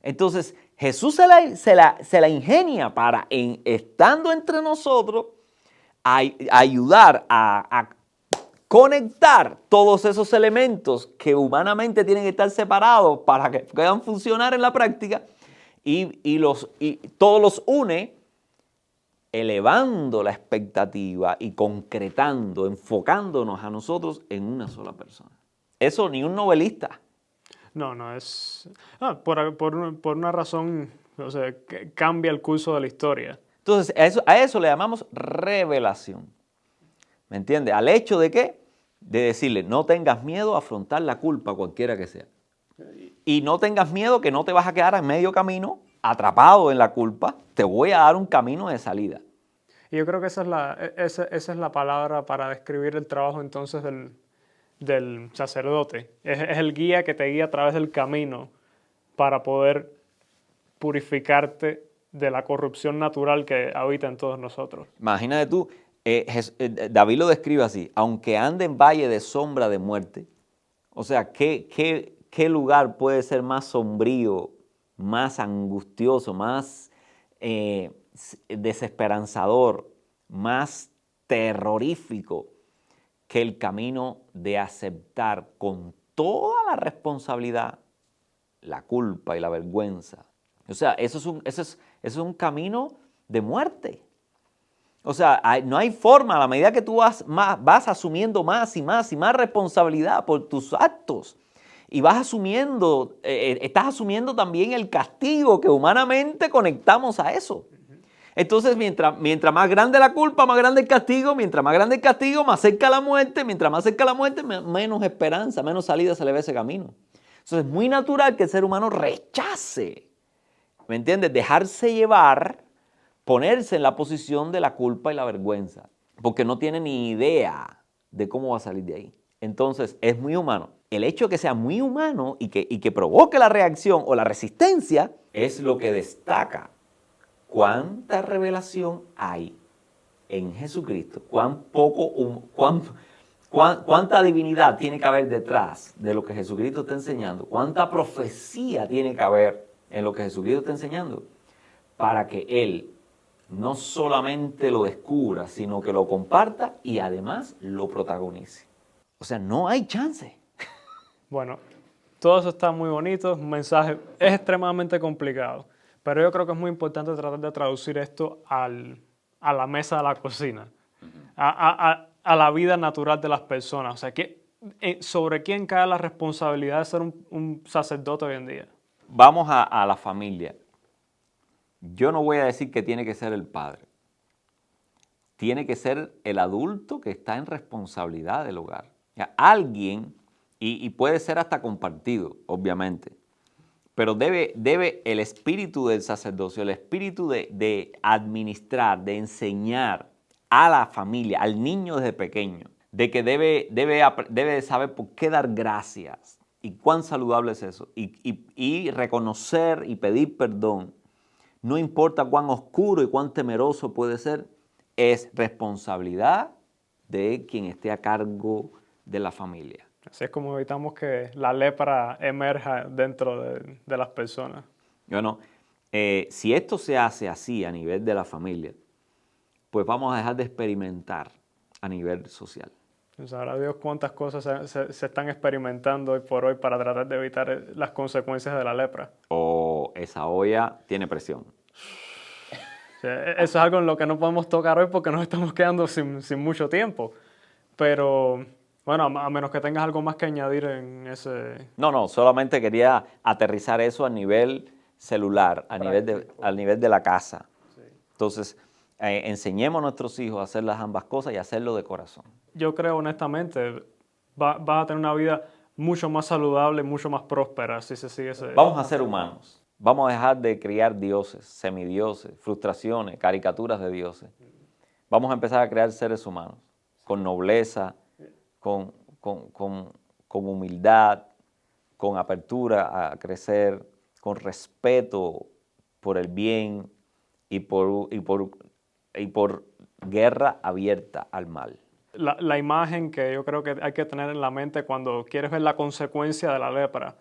Entonces, Jesús se la ingenia para, estando entre nosotros, ayudar a conectar todos esos elementos que humanamente tienen que estar separados para que puedan funcionar en la práctica y todos los une, elevando la expectativa y concretando, enfocándonos a nosotros en una sola persona. Eso ni un novelista. No, es... por una razón, o sea, que cambia el curso de la historia. Entonces, a eso le llamamos revelación. ¿Me entiendes? Al hecho de ¿qué? De decirle, no tengas miedo a afrontar la culpa, cualquiera que sea. Y no tengas miedo que no te vas a quedar a medio camino, atrapado en la culpa. Te voy a dar un camino de salida. Y yo creo que esa es la palabra para describir el trabajo entonces del sacerdote. Es el guía que te guía a través del camino para poder purificarte de la corrupción natural que habita en todos nosotros. Imagínate tú, David lo describe así, aunque ande en valle de sombra de muerte. O sea, ¿qué lugar puede ser más sombrío, más angustioso, más desesperanzador, más terrorífico que el camino de aceptar con toda la responsabilidad la culpa y la vergüenza? O sea, eso es un camino de muerte. O sea, no hay forma, a la medida que tú vas asumiendo más y más responsabilidad por tus actos y estás asumiendo también el castigo que humanamente conectamos a eso. Entonces, mientras más grande la culpa, más grande el castigo, mientras más grande el castigo, más cerca la muerte, mientras más cerca la muerte, menos esperanza, menos salida se le ve ese camino. Entonces, es muy natural que el ser humano rechace, ¿me entiendes? Dejarse llevar, ponerse en la posición de la culpa y la vergüenza, porque no tiene ni idea de cómo va a salir de ahí. Entonces, es muy humano. El hecho de que sea muy humano y que provoque la reacción o la resistencia es lo que destaca cuánta revelación hay en Jesucristo, cuánta divinidad tiene que haber detrás de lo que Jesucristo está enseñando, cuánta profecía tiene que haber en lo que Jesucristo está enseñando, para que Él no solamente lo descubra, sino que lo comparta y además lo protagonice. O sea, no hay chance. Bueno, todo eso está muy bonito, un mensaje es extremadamente complicado, pero yo creo que es muy importante tratar de traducir esto a la mesa de la cocina, a la vida natural de las personas. O sea, ¿sobre quién cae la responsabilidad de ser un sacerdote hoy en día? Vamos a la familia. Yo no voy a decir que tiene que ser el padre. Tiene que ser el adulto que está en responsabilidad del hogar. O sea, alguien, y puede ser hasta compartido, obviamente, pero debe el espíritu del sacerdocio, el espíritu de administrar, de enseñar a la familia, al niño desde pequeño, de que debe saber por qué dar gracias y cuán saludable es eso, y reconocer y pedir perdón. No importa cuán oscuro y cuán temeroso puede ser, es responsabilidad de quien esté a cargo de la familia. Así es como evitamos que la lepra emerja dentro de las personas. Bueno, si esto se hace así a nivel de la familia, pues vamos a dejar de experimentar a nivel social. Sabrá Dios cuántas cosas se están experimentando hoy por hoy para tratar de evitar las consecuencias de la lepra. O esa olla tiene presión. O sea, eso es algo en lo que no podemos tocar hoy porque nos estamos quedando sin mucho tiempo. Pero, bueno, a menos que tengas algo más que añadir en ese... No, solamente quería aterrizar eso a nivel celular, a nivel de la casa. Sí. Entonces, enseñemos a nuestros hijos a hacer las ambas cosas y hacerlo de corazón. Yo creo honestamente, vas a tener una vida mucho más saludable, mucho más próspera si se sigue ese... Vamos a ser humanos. Vamos a dejar de criar dioses, semidioses, frustraciones, caricaturas de dioses. Vamos a empezar a crear seres humanos con nobleza, con humildad, con apertura a crecer, con respeto por el bien y por guerra abierta al mal. La imagen que yo creo que hay que tener en la mente cuando quieres ver la consecuencia de la lepra.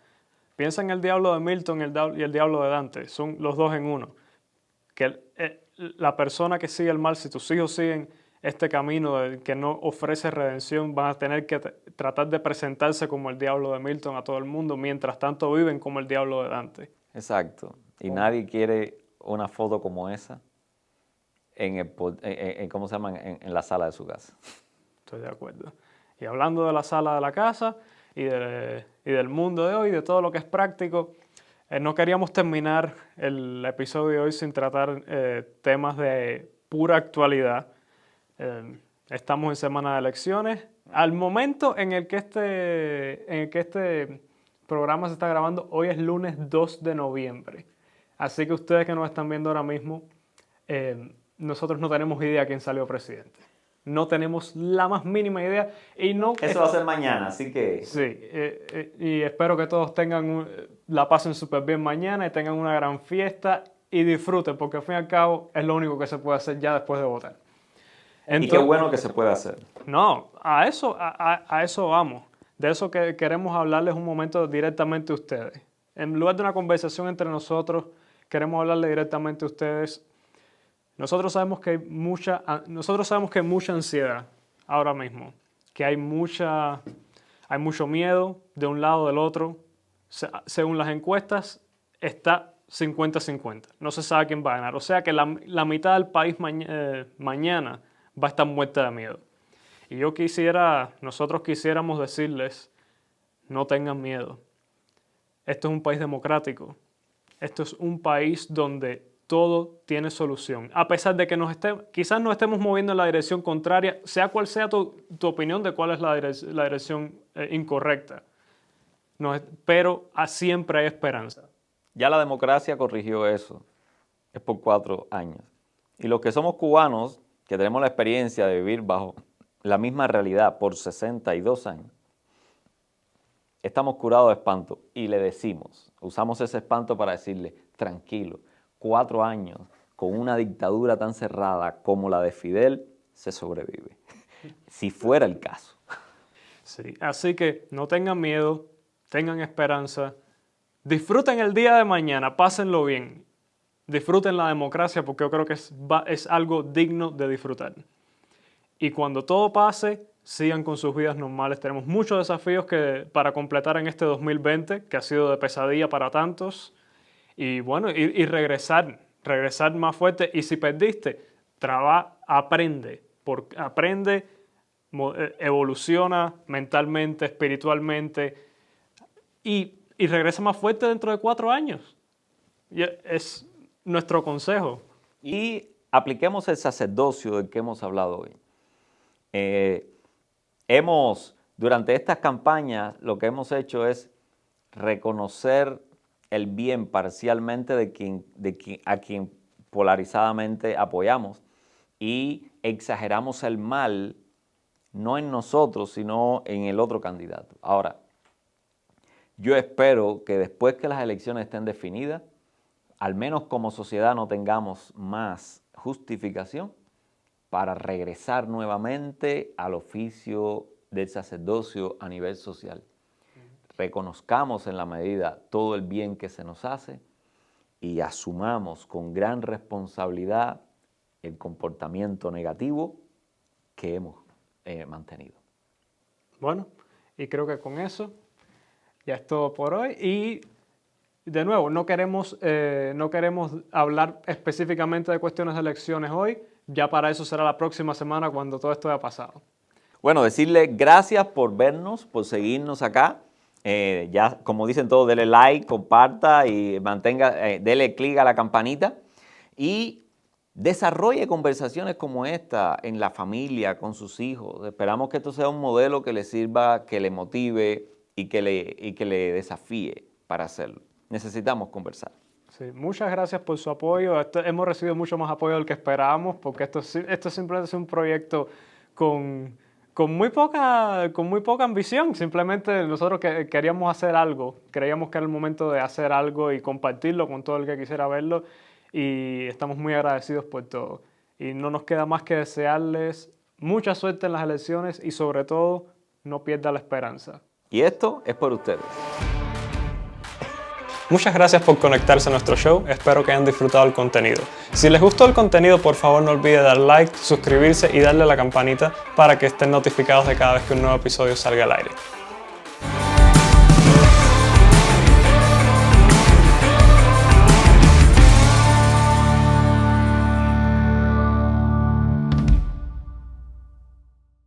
Piensa en el diablo de Milton y el diablo de Dante. Son los dos en uno. Que la persona que sigue el mal, si tus hijos siguen este camino que no ofrece redención, van a tener que tratar de presentarse como el diablo de Milton a todo el mundo, mientras tanto viven como el diablo de Dante. Exacto. Y nadie quiere una foto como esa ¿cómo se llama? En la sala de su casa. Estoy de acuerdo. Y hablando de la sala de la casa y del mundo de hoy, de todo lo que es práctico, no queríamos terminar el episodio de hoy sin tratar temas de pura actualidad. Estamos en semana de elecciones. Al momento en el que este programa se está grabando, hoy es lunes 2 de noviembre. Así que ustedes que nos están viendo ahora mismo, nosotros no tenemos idea quién salió presidente. No tenemos la más mínima idea. Eso va a ser mañana, así que... Sí, y espero que todos la pasen súper bien mañana y tengan una gran fiesta y disfruten, porque al fin y al cabo es lo único que se puede hacer ya después de votar. Entonces, y qué bueno que se puede hacer. No, a eso vamos. De eso que queremos hablarles un momento directamente a ustedes. En lugar de una conversación entre nosotros, queremos hablarles directamente a ustedes. Nosotros sabemos que hay mucha ansiedad ahora mismo, que hay mucho miedo de un lado o del otro. Según las encuestas, está 50-50. No se sabe quién va a ganar. O sea que la mitad del país mañana va a estar muerta de miedo. Y nosotros quisiéramos decirles, no tengan miedo. Esto es un país democrático. Esto es un país donde todo tiene solución. A pesar de que quizás nos estemos moviendo en la dirección contraria, sea cual sea tu opinión de cuál es la dirección incorrecta. Pero siempre hay esperanza. Ya la democracia corrigió eso. Es por 4 años. Y los que somos cubanos, que tenemos la experiencia de vivir bajo la misma realidad por 62 años, estamos curados de espanto y le decimos, usamos ese espanto para decirle, tranquilo, 4 años con una dictadura tan cerrada como la de Fidel, se sobrevive, si fuera el caso. Sí, así que no tengan miedo, tengan esperanza, disfruten el día de mañana, pásenlo bien, disfruten la democracia porque yo creo que es algo digno de disfrutar. Y cuando todo pase, sigan con sus vidas normales. Tenemos muchos desafíos para completar en este 2020, que ha sido de pesadilla para tantos. Y bueno, y regresar más fuerte. Y si perdiste, aprende, evoluciona mentalmente, espiritualmente y regresa más fuerte dentro de 4 años. Y es nuestro consejo. Y apliquemos el sacerdocio del que hemos hablado hoy. Durante estas campañas, lo que hemos hecho es reconocer el bien parcialmente a quien polarizadamente apoyamos y exageramos el mal no en nosotros, sino en el otro candidato. Ahora, yo espero que después que las elecciones estén definidas, al menos como sociedad no tengamos más justificación para regresar nuevamente al oficio del sacerdocio a nivel social. Reconozcamos en la medida todo el bien que se nos hace y asumamos con gran responsabilidad el comportamiento negativo que hemos mantenido. Bueno, y creo que con eso ya es todo por hoy. Y de nuevo, no queremos hablar específicamente de cuestiones de elecciones hoy. Ya para eso será la próxima semana cuando todo esto haya pasado. Bueno, decirle gracias por vernos, por seguirnos acá. Ya, como dicen todos, dele like, comparta y dele clic a la campanita. Y desarrolle conversaciones como esta en la familia, con sus hijos. Esperamos que esto sea un modelo que le sirva, que le motive y que le desafíe para hacerlo. Necesitamos conversar. Sí, muchas gracias por su apoyo. Hemos recibido mucho más apoyo del que esperábamos porque esto simplemente es un proyecto con muy poca ambición. Simplemente nosotros queríamos hacer algo. Creíamos que era el momento de hacer algo y compartirlo con todo el que quisiera verlo. Y estamos muy agradecidos por todo. Y no nos queda más que desearles mucha suerte en las elecciones y sobre todo no pierda la esperanza. Y esto es por ustedes. Muchas gracias por conectarse a nuestro show, espero que hayan disfrutado el contenido. Si les gustó el contenido, por favor no olviden dar like, suscribirse y darle a la campanita para que estén notificados de cada vez que un nuevo episodio salga al aire.